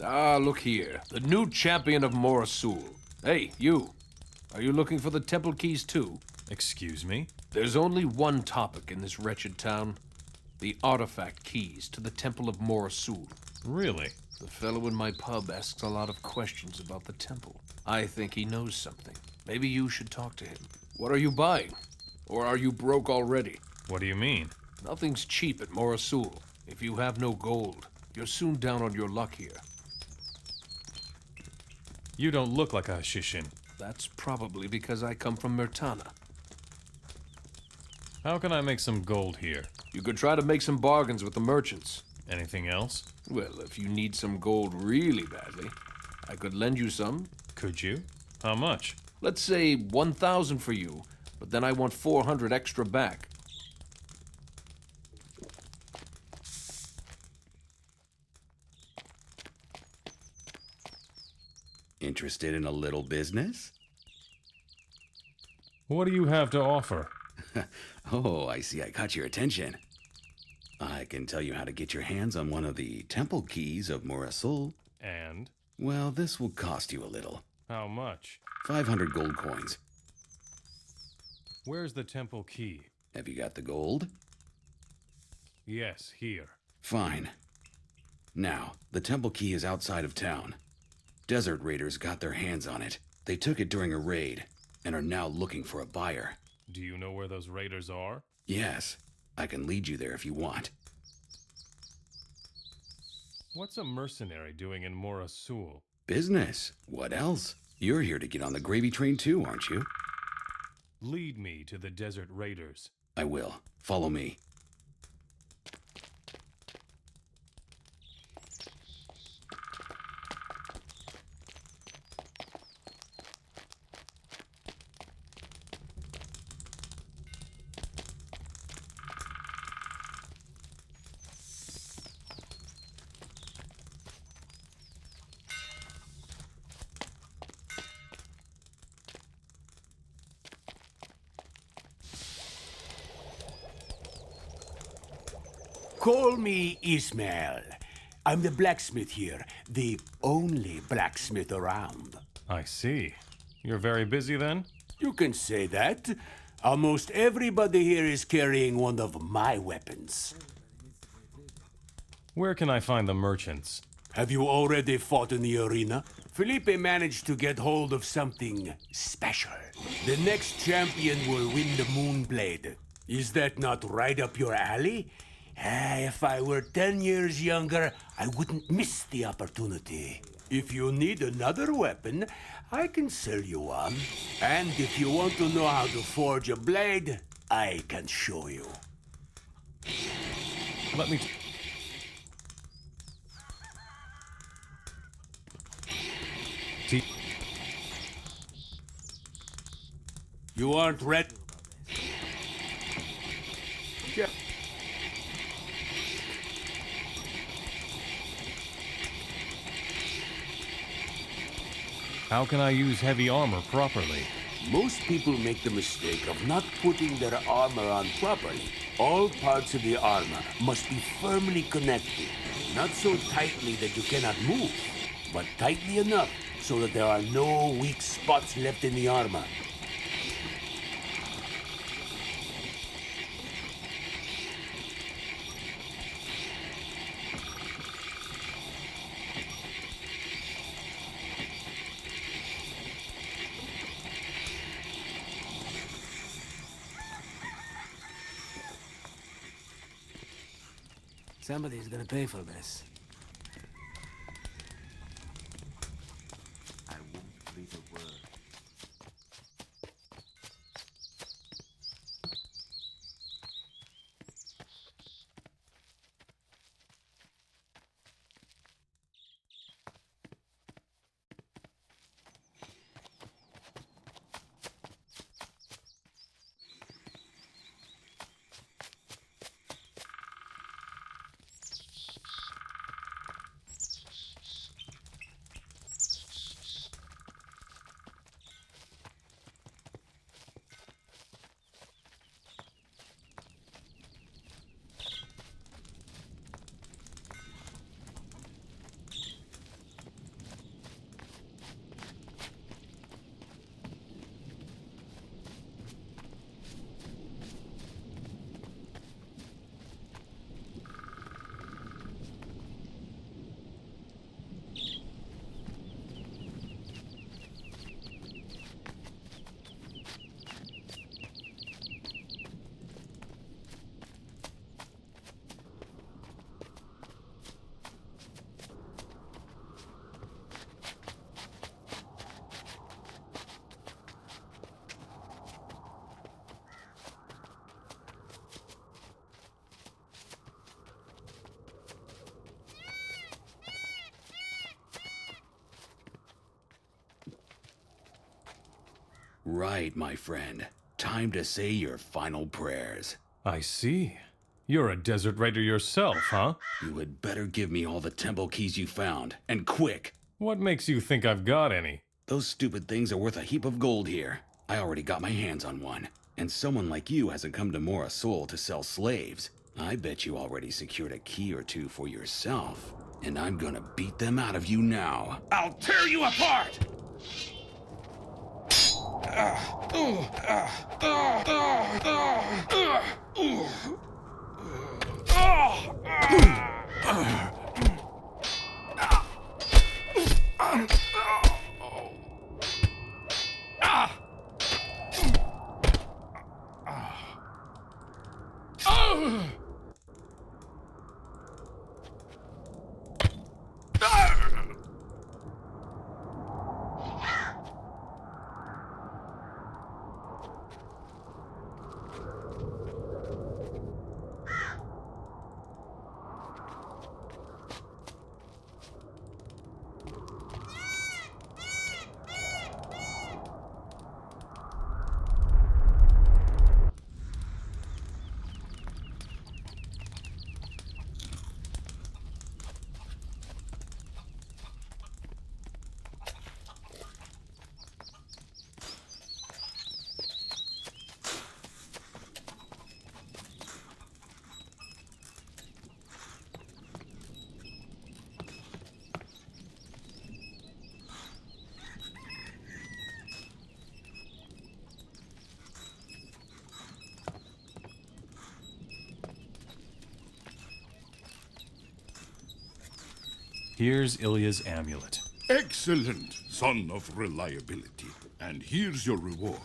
Ah, look here. The new champion of Morasul. Hey, you. Are you looking for the temple keys too? Excuse me? There's only one topic in this wretched town. The artifact keys to the temple of Morasul. Really? The fellow in my pub asks a lot of questions about the temple. I think he knows something. Maybe you should talk to him. What are you buying? Or are you broke already? What do you mean? Nothing's cheap at Morasul. If you have no gold, you're soon down on your luck here. You don't look like a Hashishin. That's probably because I come from Myrtana. How can I make some gold here? You could try to make some bargains with the merchants. Anything else? Well, if you need some gold really badly, I could lend you some. Could you? How much? Let's say 1,000 for you, but then I want 400 extra back. Interested in a little business? What do you have to offer? Oh, I see I caught your attention. I can tell you how to get your hands on one of the temple keys of Morasul. And? Well, this will cost you a little. How much? 500 gold coins. Where's the temple key? Have you got the gold? Yes, here. Fine. Now, the temple key is outside of town. Desert raiders got their hands on it. They took it during a raid, and are now looking for a buyer. Do you know where those raiders are? Yes, I can lead you there if you want. What's a mercenary doing in Morasul? Business. What else? You're here to get on the gravy train too, aren't you? Lead me to the desert raiders. I will. Follow me. Call me Ismail. I'm the blacksmith here, the only blacksmith around. I see. You're very busy then? You can say that. Almost everybody here is carrying one of my weapons. Where can I find the merchants? Have you already fought in the arena? Felipe managed to get hold of something special. The next champion will win the Moonblade. Is that not right up your alley? If I were 10 years younger, I wouldn't miss the opportunity. If you need another weapon, I can sell you one. And if you want to know how to forge a blade, I can show you. Let me... You aren't ready? Yeah. How can I use heavy armor properly? Most people make the mistake of not putting their armor on properly. All parts of the armor must be firmly connected. Not so tightly that you cannot move, but tightly enough so that there are no weak spots left in the armor. Somebody's gonna pay for this. I won't breathe a word. Right, my friend. Time to say your final prayers. I see. You're a desert raider yourself, huh? You had better give me all the temple keys you found, and quick! What makes you think I've got any? Those stupid things are worth a heap of gold here. I already got my hands on one. And someone like you hasn't come to Mora Sol to sell slaves. I bet you already secured a key or two for yourself. And I'm gonna beat them out of you now. I'll tear you apart! Here's Ilya's amulet. Excellent, son of reliability. And here's your reward.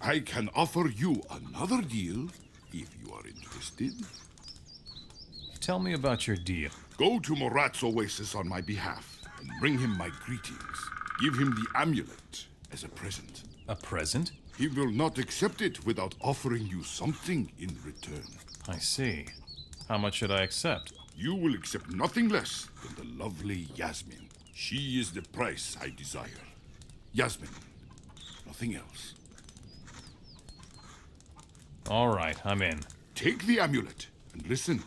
I can offer you another deal if you are interested. Tell me about your deal. Go to Morat's oasis on my behalf and bring him my greetings. Give him the amulet as a present. A present? He will not accept it without offering you something in return. I see. How much should I accept? You will accept nothing less than the lovely Yasmin. She is the price I desire. Yasmin, nothing else. All right, I'm in. Take the amulet and listen.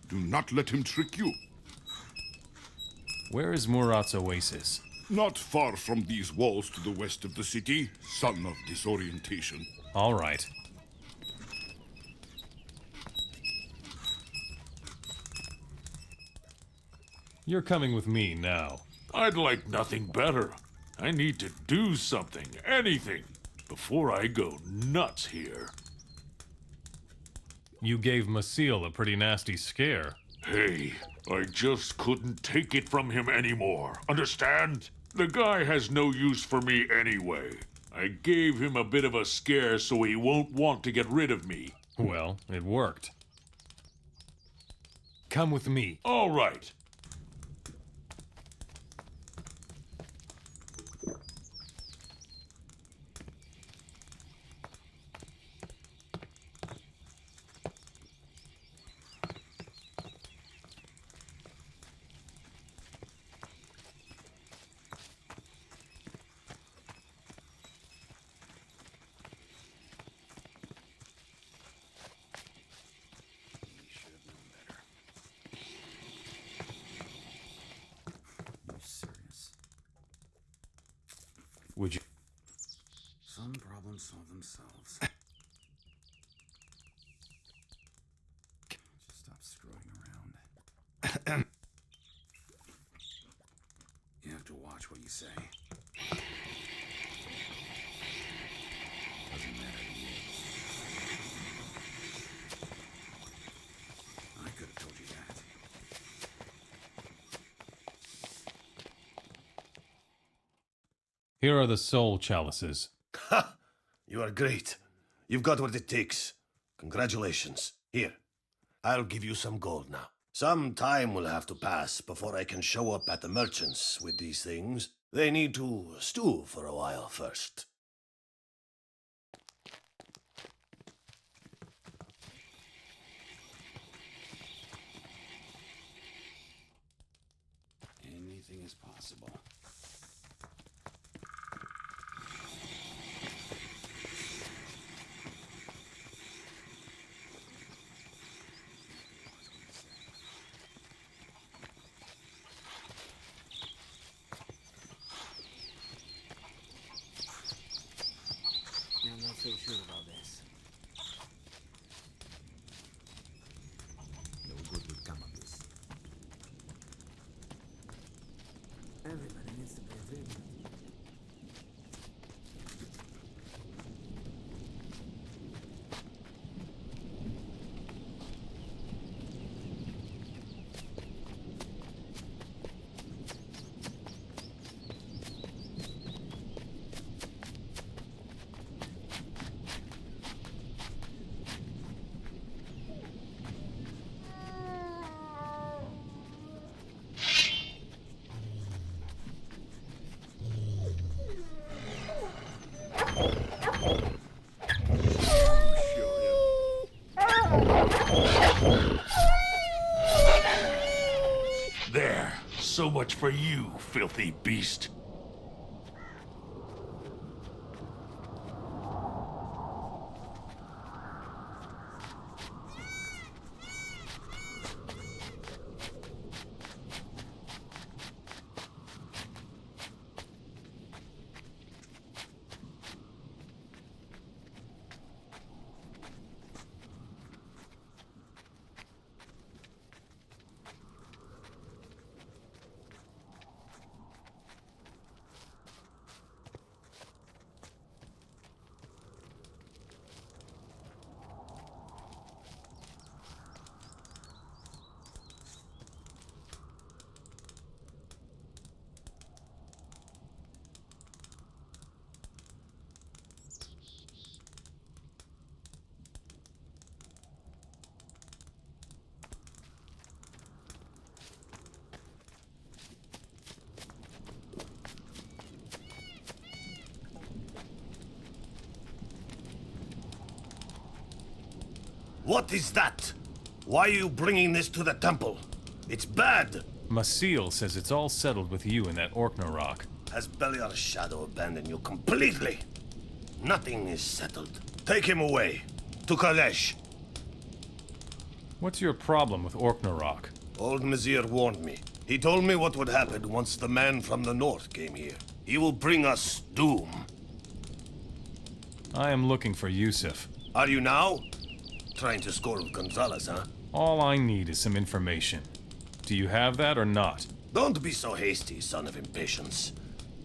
Do not let him trick you. Where is Murat's oasis? Not far from these walls to the west of the city, son of disorientation. All right. You're coming with me now. I'd like nothing better. I need to do something, anything, before I go nuts here. You gave Masil a pretty nasty scare. Hey, I just couldn't take it from him anymore. Understand? The guy has no use for me anyway. I gave him a bit of a scare so he won't want to get rid of me. Well, it worked. Come with me. All right. Would you? Some problems solve themselves. Just stop screwing around. You have to watch what you say. Doesn't matter to you. I could have told you that. Here are the soul chalices. Ha! You are great. You've got what it takes. Congratulations. Here, I'll give you some gold now. Some time will have to pass before I can show up at the merchants with these things. They need to stew for a while first. Anything is possible. I'm not so sure about this. No good would come of this. Everybody needs to be a dreamer. There. So much for you, filthy beast. What is that? Why are you bringing this to the temple? It's bad! Masil says it's all settled with you and that Orkney rock. Has Beliar's shadow abandoned you completely? Nothing is settled. Take him away. To Kalesh. What's your problem with Orkney rock? Old Mizir warned me. He told me what would happen once the man from the north came here. He will bring us doom. I am looking for Yusuf. Are you now? Trying to score with Gonzalez, huh? All I need is some information. Do you have that or not? Don't be so hasty, son of impatience.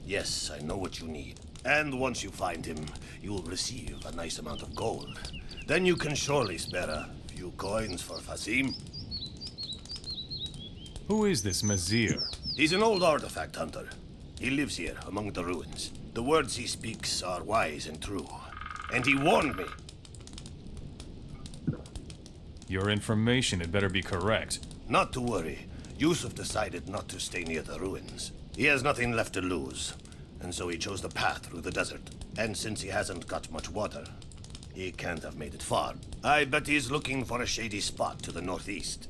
Yes, I know what you need. And once you find him, you will receive a nice amount of gold. Then you can surely spare a few coins for Fasim. Who is this Mazir? He's an old artifact hunter. He lives here among the ruins. The words he speaks are wise and true. And he warned me. Your information had better be correct. Not to worry. Yusuf decided not to stay near the ruins. He has nothing left to lose, and so he chose the path through the desert. And since he hasn't got much water, he can't have made it far. I bet he's looking for a shady spot to the northeast.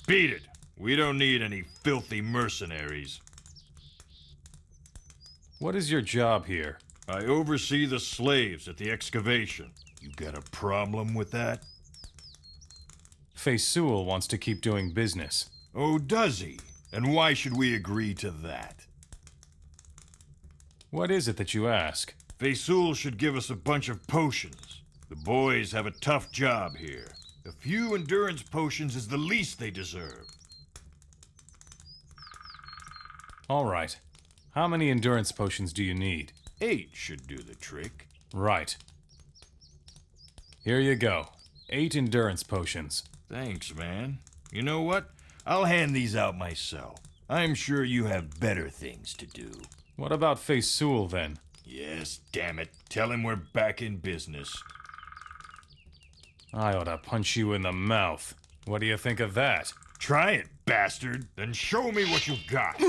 Beat it. We don't need any filthy mercenaries. What is your job here? I oversee the slaves at the excavation. You got a problem with that? Faysul wants to keep doing business. Oh, does he? And why should we agree to that? What is it that you ask? Faysul should give us a bunch of potions. The boys have a tough job here. A few endurance potions is the least they deserve. All right. How many endurance potions do you need? 8 should do the trick. Right. Here you go. 8 endurance potions. Thanks, man. You know what? I'll hand these out myself. I'm sure you have better things to do. What about Faysul, then? Yes, damn it. Tell him we're back in business. I ought to punch you in the mouth. What do you think of that? Try it, bastard. Then show me what you've got.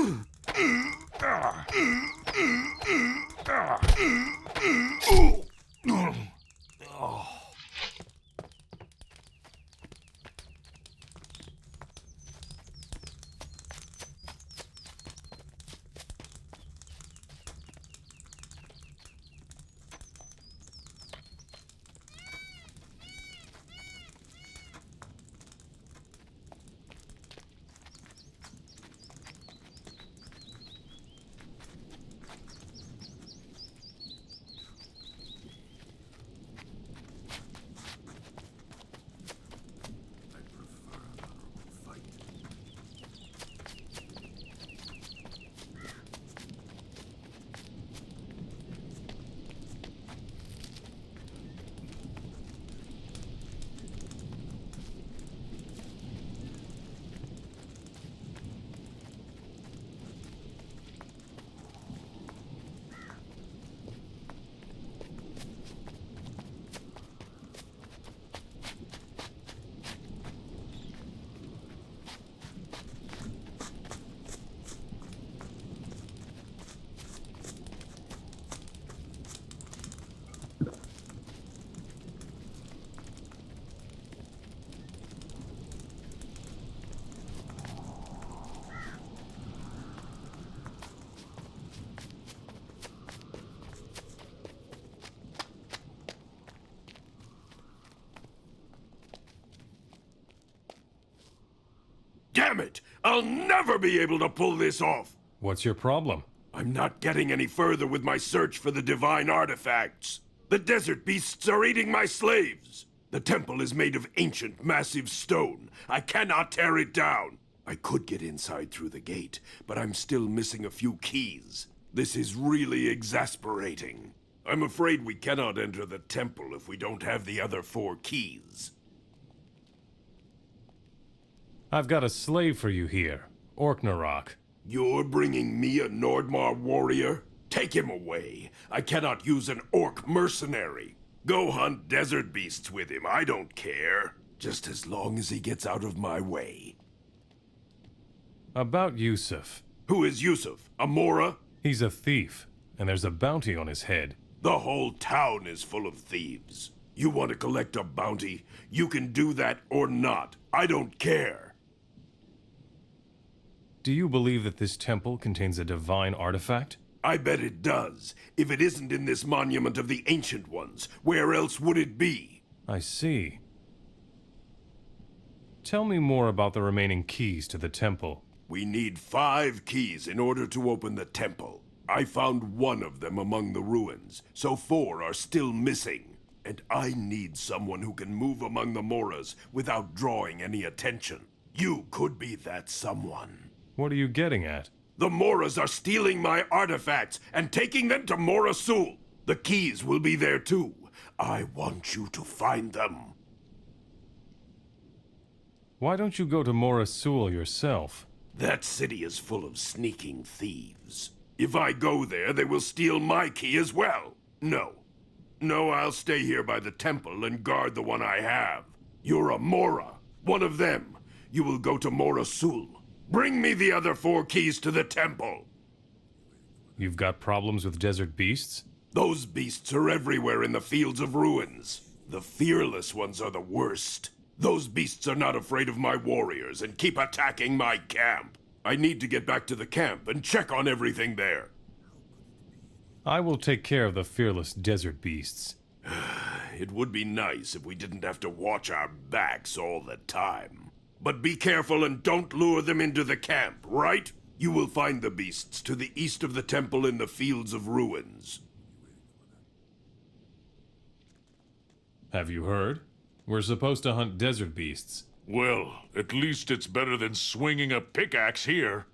Damn it! I'll never be able to pull this off! What's your problem? I'm not getting any further with my search for the divine artifacts. The desert beasts are eating my slaves. The temple is made of ancient, massive stone. I cannot tear it down. I could get inside through the gate, but I'm still missing a few keys. This is really exasperating. I'm afraid we cannot enter the temple if we don't have the other 4 keys. I've got a slave for you here, Orknarok. You're bringing me a Nordmar warrior? Take him away. I cannot use an orc mercenary. Go hunt desert beasts with him, I don't care. Just as long as he gets out of my way. About Yusuf. Who is Yusuf? A Mora? He's a thief, and there's a bounty on his head. The whole town is full of thieves. You want to collect a bounty? You can do that or not. I don't care. Do you believe that this temple contains a divine artifact? I bet it does. If it isn't in this monument of the Ancient Ones, where else would it be? I see. Tell me more about the remaining keys to the temple. We need 5 keys in order to open the temple. I found 1 of them among the ruins, so 4 are still missing. And I need someone who can move among the Moras without drawing any attention. You could be that someone. What are you getting at? The Moras are stealing my artifacts and taking them to Morasul. The keys will be there too. I want you to find them. Why don't you go to Morasul yourself? That city is full of sneaking thieves. If I go there, they will steal my key as well. No. No, I'll stay here by the temple and guard the one I have. You're a Mora, one of them. You will go to Morasul. Bring me the other 4 keys to the temple. You've got problems with desert beasts? Those beasts are everywhere in the fields of ruins. The fearless ones are the worst. Those beasts are not afraid of my warriors and keep attacking my camp. I need to get back to the camp and check on everything there. I will take care of the fearless desert beasts. It would be nice if we didn't have to watch our backs all the time. But be careful and don't lure them into the camp, right? You will find the beasts to the east of the temple in the fields of ruins. Have you heard? We're supposed to hunt desert beasts. Well, at least it's better than swinging a pickaxe here.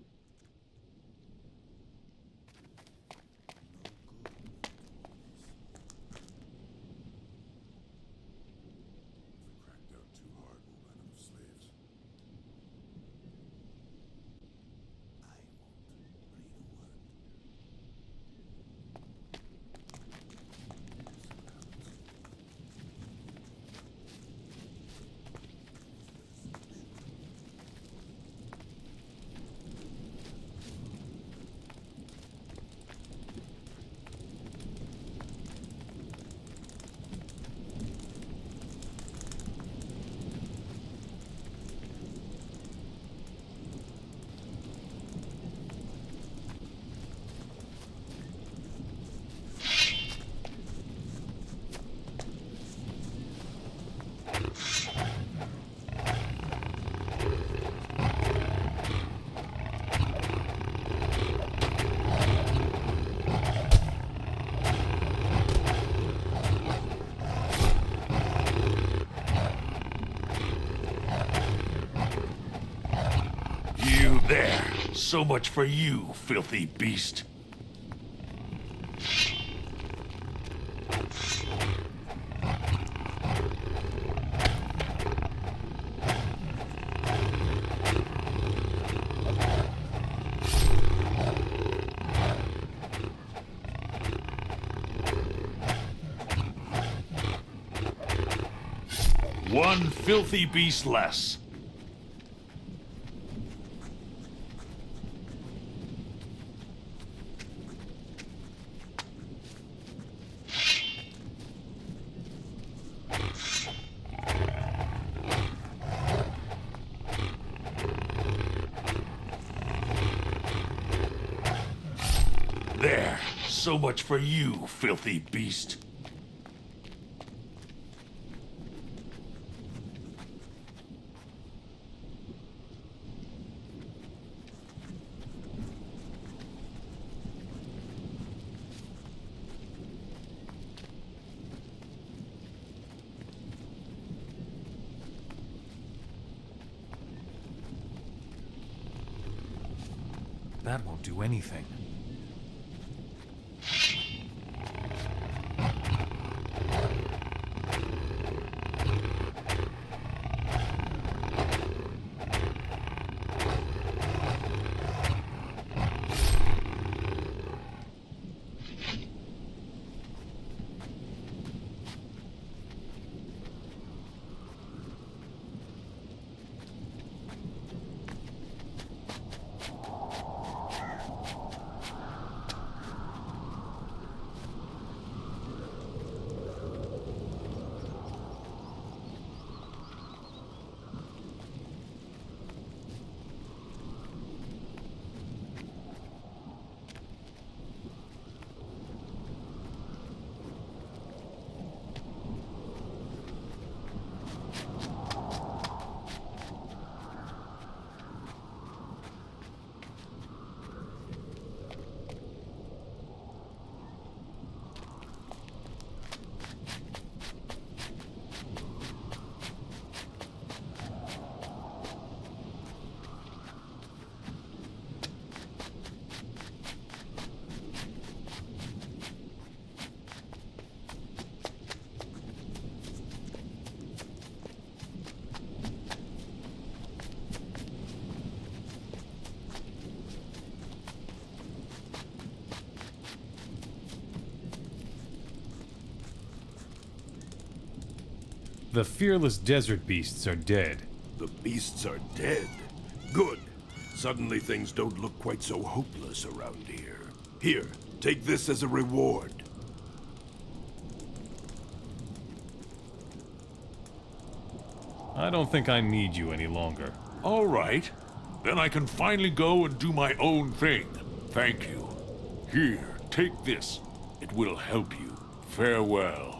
There. So much for you, filthy beast. One filthy beast less. There. So much for you, filthy beast. That won't do anything. The fearless desert beasts are dead. The beasts are dead. Good. Suddenly things don't look quite so hopeless around here. Here, take this as a reward. I don't think I need you any longer. All right. Then I can finally go and do my own thing. Thank you. Here, take this. It will help you. Farewell.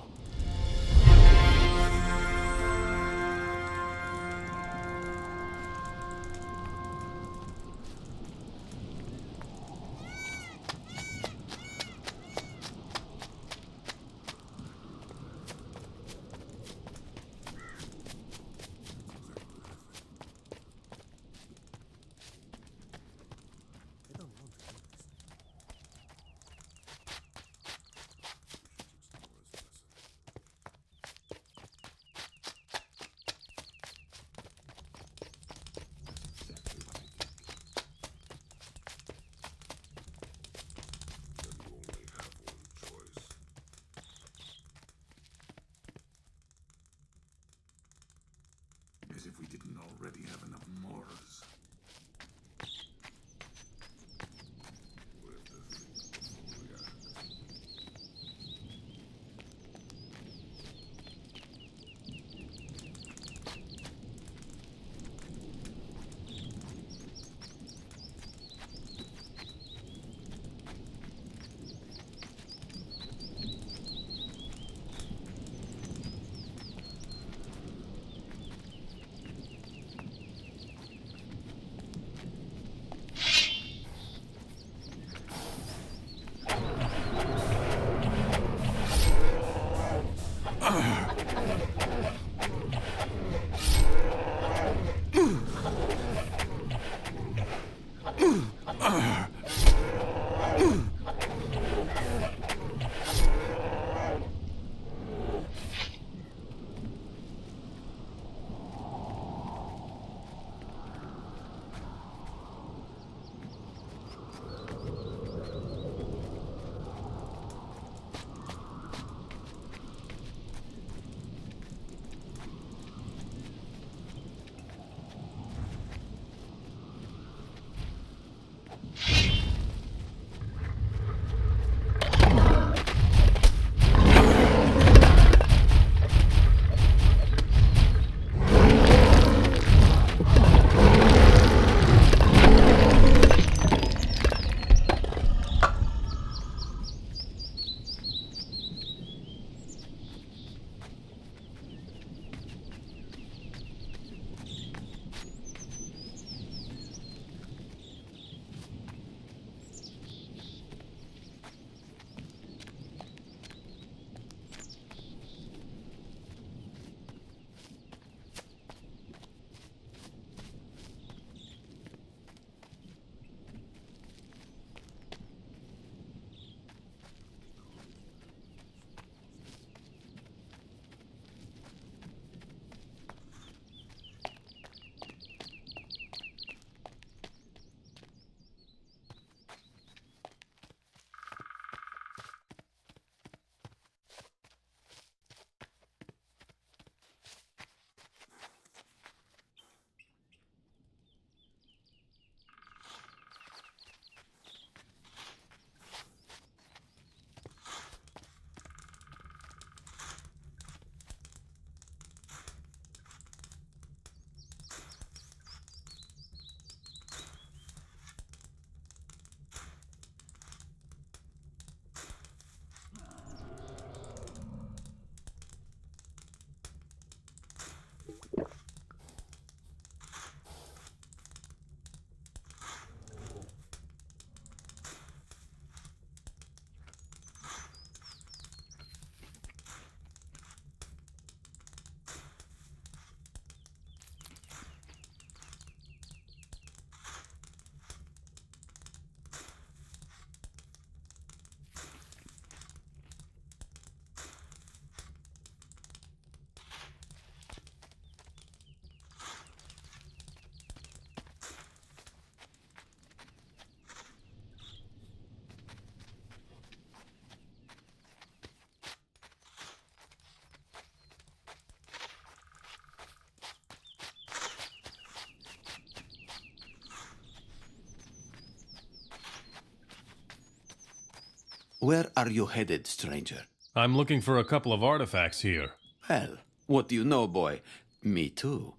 Where are you headed, stranger? I'm looking for a couple of artifacts here. Well, what do you know, boy? Me too.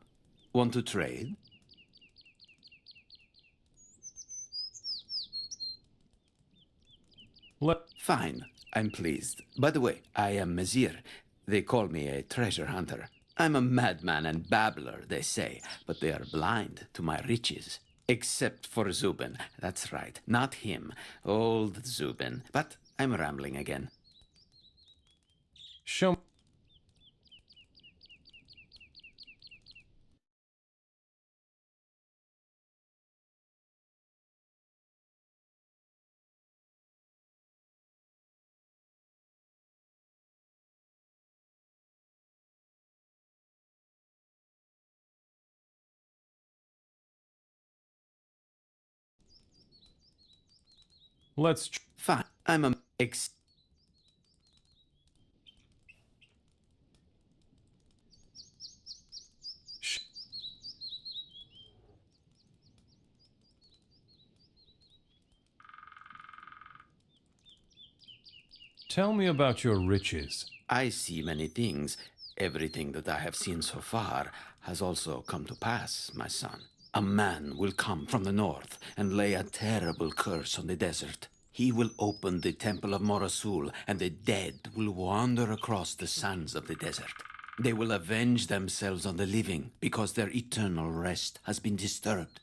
Want to trade? Fine, I'm pleased. By the way, I am Mizir. They call me a treasure hunter. I'm a madman and babbler, they say, but they are blind to my riches. Except for Zubin. That's right, not him. Old Zubin. But I'm rambling again. Show. Let's. Fine, I'm a Tell me about your riches. I see many things. Everything that I have seen so far has also come to pass, my son. A man will come from the north and lay a terrible curse on the desert. He will open the temple of Morasul, and the dead will wander across the sands of the desert. They will avenge themselves on the living because their eternal rest has been disturbed.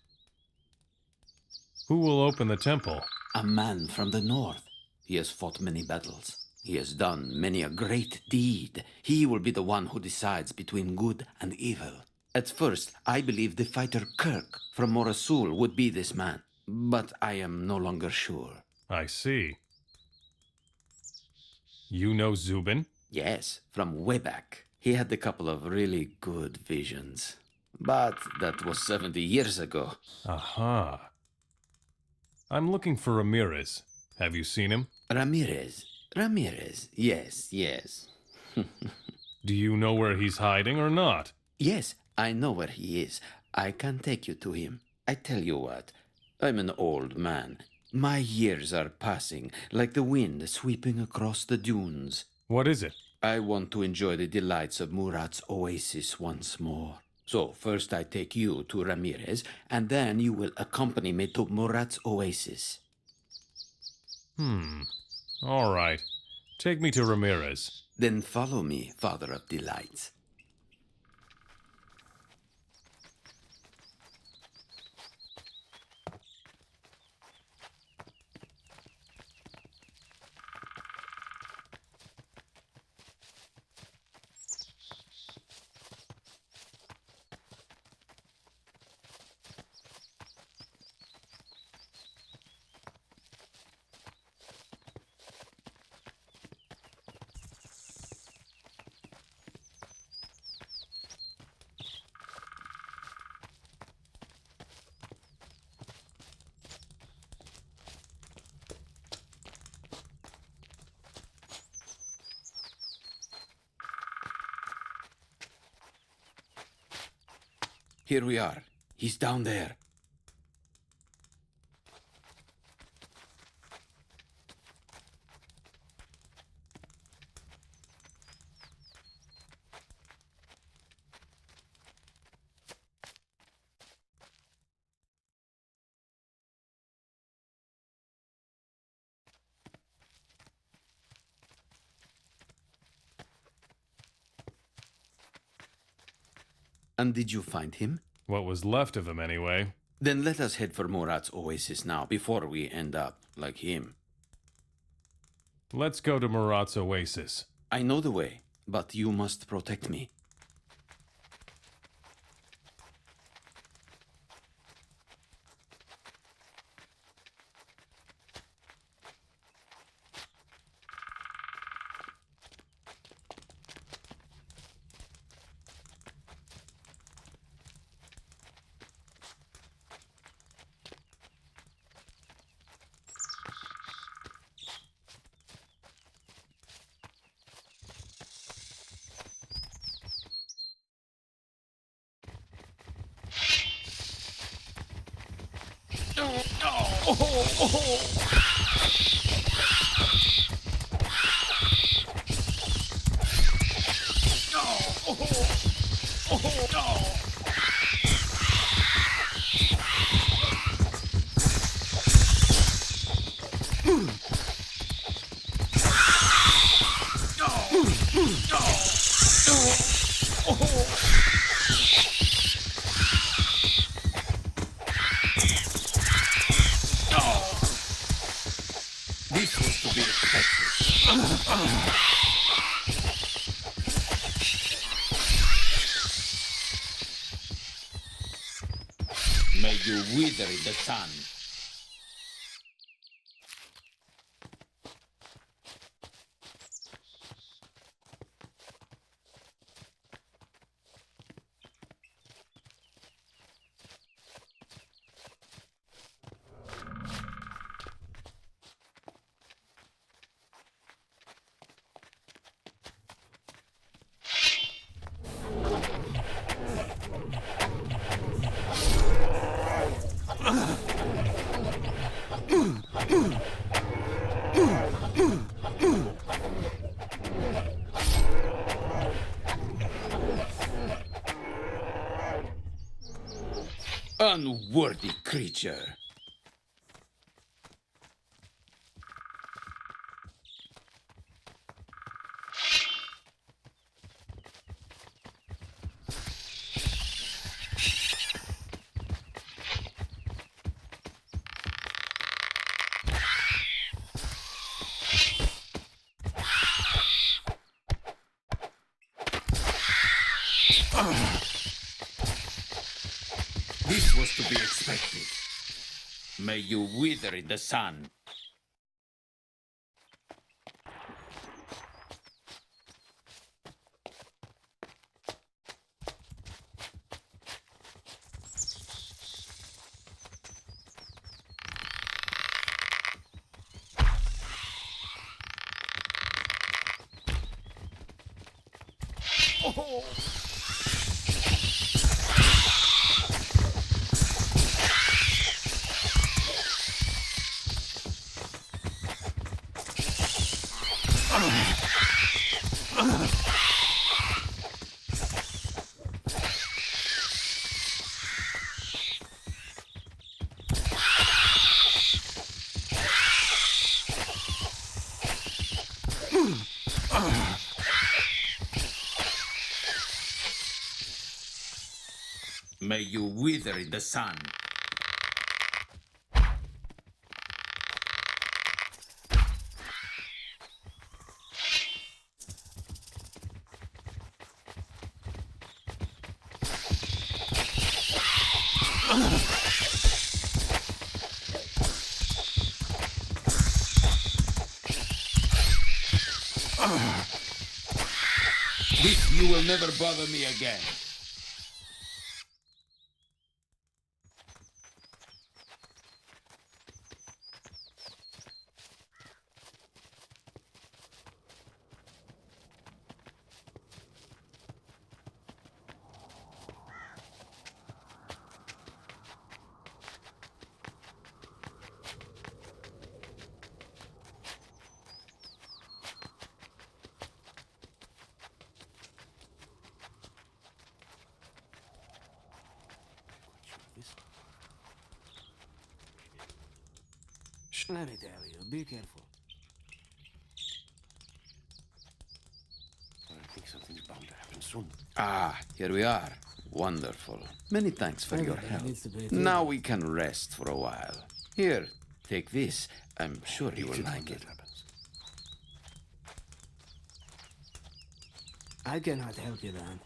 Who will open the temple? A man from the north. He has fought many battles. He has done many a great deed. He will be the one who decides between good and evil. At first, I believed the fighter Kirk from Morasul would be this man, but I am no longer sure. I see. You know Zubin? Yes, from way back. He had a couple of really good visions. But that was 70 years ago. Aha. I'm looking for Ramirez. Have you seen him? Ramirez. Yes, yes. Do you know where he's hiding or not? Yes, I know where he is. I can take you to him. I tell you what, I'm an old man. My years are passing like the wind sweeping across the dunes. What is it? I want to enjoy the delights of Murat's oasis once more. So first I take you to Ramirez, and then you will accompany me to Murat's oasis. All right. Take me to Ramirez. Then follow me, Father of Delights. Here we are. He's down there. And did you find him? What was left of him, anyway. Then let us head for Murat's oasis now, before we end up like him. Let's go to Murat's oasis. I know the way, but you must protect me. This was to be expected. May you wither in the sun. Unworthy creature. This was to be expected. May you wither in the sun. May you wither in the sun. This you will never bother me again. Let me tell you, be careful. I think something's bound to happen soon. Ah, here we are. Wonderful. Many thanks for your Everybody help. needs to be Now we can rest for a while. Here, take this. I'm sure you will like it. I cannot help you then.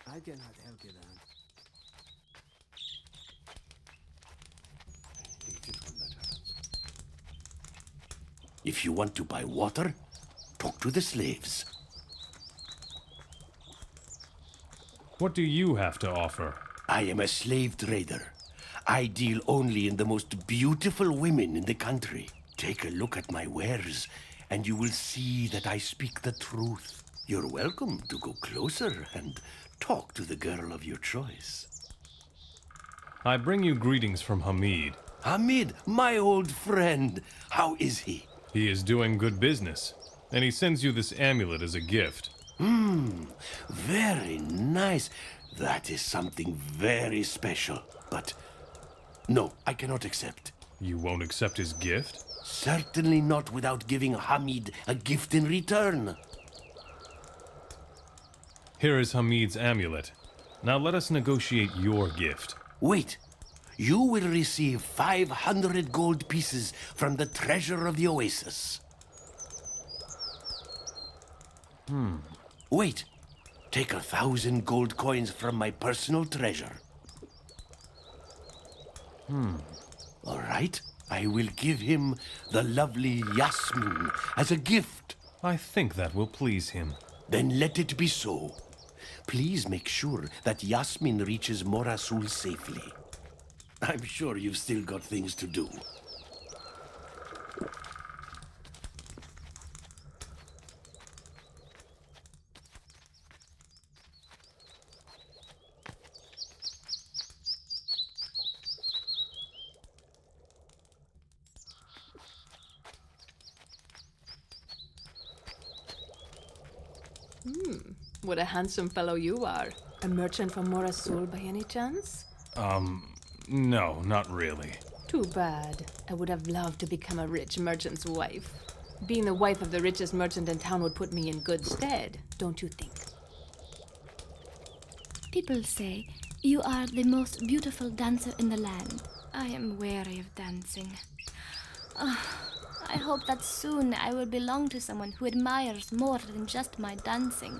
I cannot help you, Dan. If you want to buy water, talk to the slaves. What do you have to offer? I am a slave trader. I deal only in the most beautiful women in the country. Take a look at my wares, and you will see that I speak the truth. You're welcome to go closer and talk to the girl of your choice. I bring you greetings from Hamid. Hamid, my old friend. How is he? He is doing good business, and he sends you this amulet as a gift. Very nice. That is something very special. But no, I cannot accept. You won't accept his gift? Certainly not without giving Hamid a gift in return. Here is Hamid's amulet. Now let us negotiate your gift. Wait. You will receive 500 gold pieces from the treasure of the oasis. Wait. Take 1,000 gold coins from my personal treasure. All right. I will give him the lovely Yasmin as a gift. I think that will please him. Then let it be so. Please make sure that Yasmin reaches Morasul safely. I'm sure you've still got things to do. What a handsome fellow you are. A merchant from Morasul by any chance? No, not really. Too bad. I would have loved to become a rich merchant's wife. Being the wife of the richest merchant in town would put me in good stead, don't you think? People say you are the most beautiful dancer in the land. I am weary of dancing. I hope that soon I will belong to someone who admires more than just my dancing.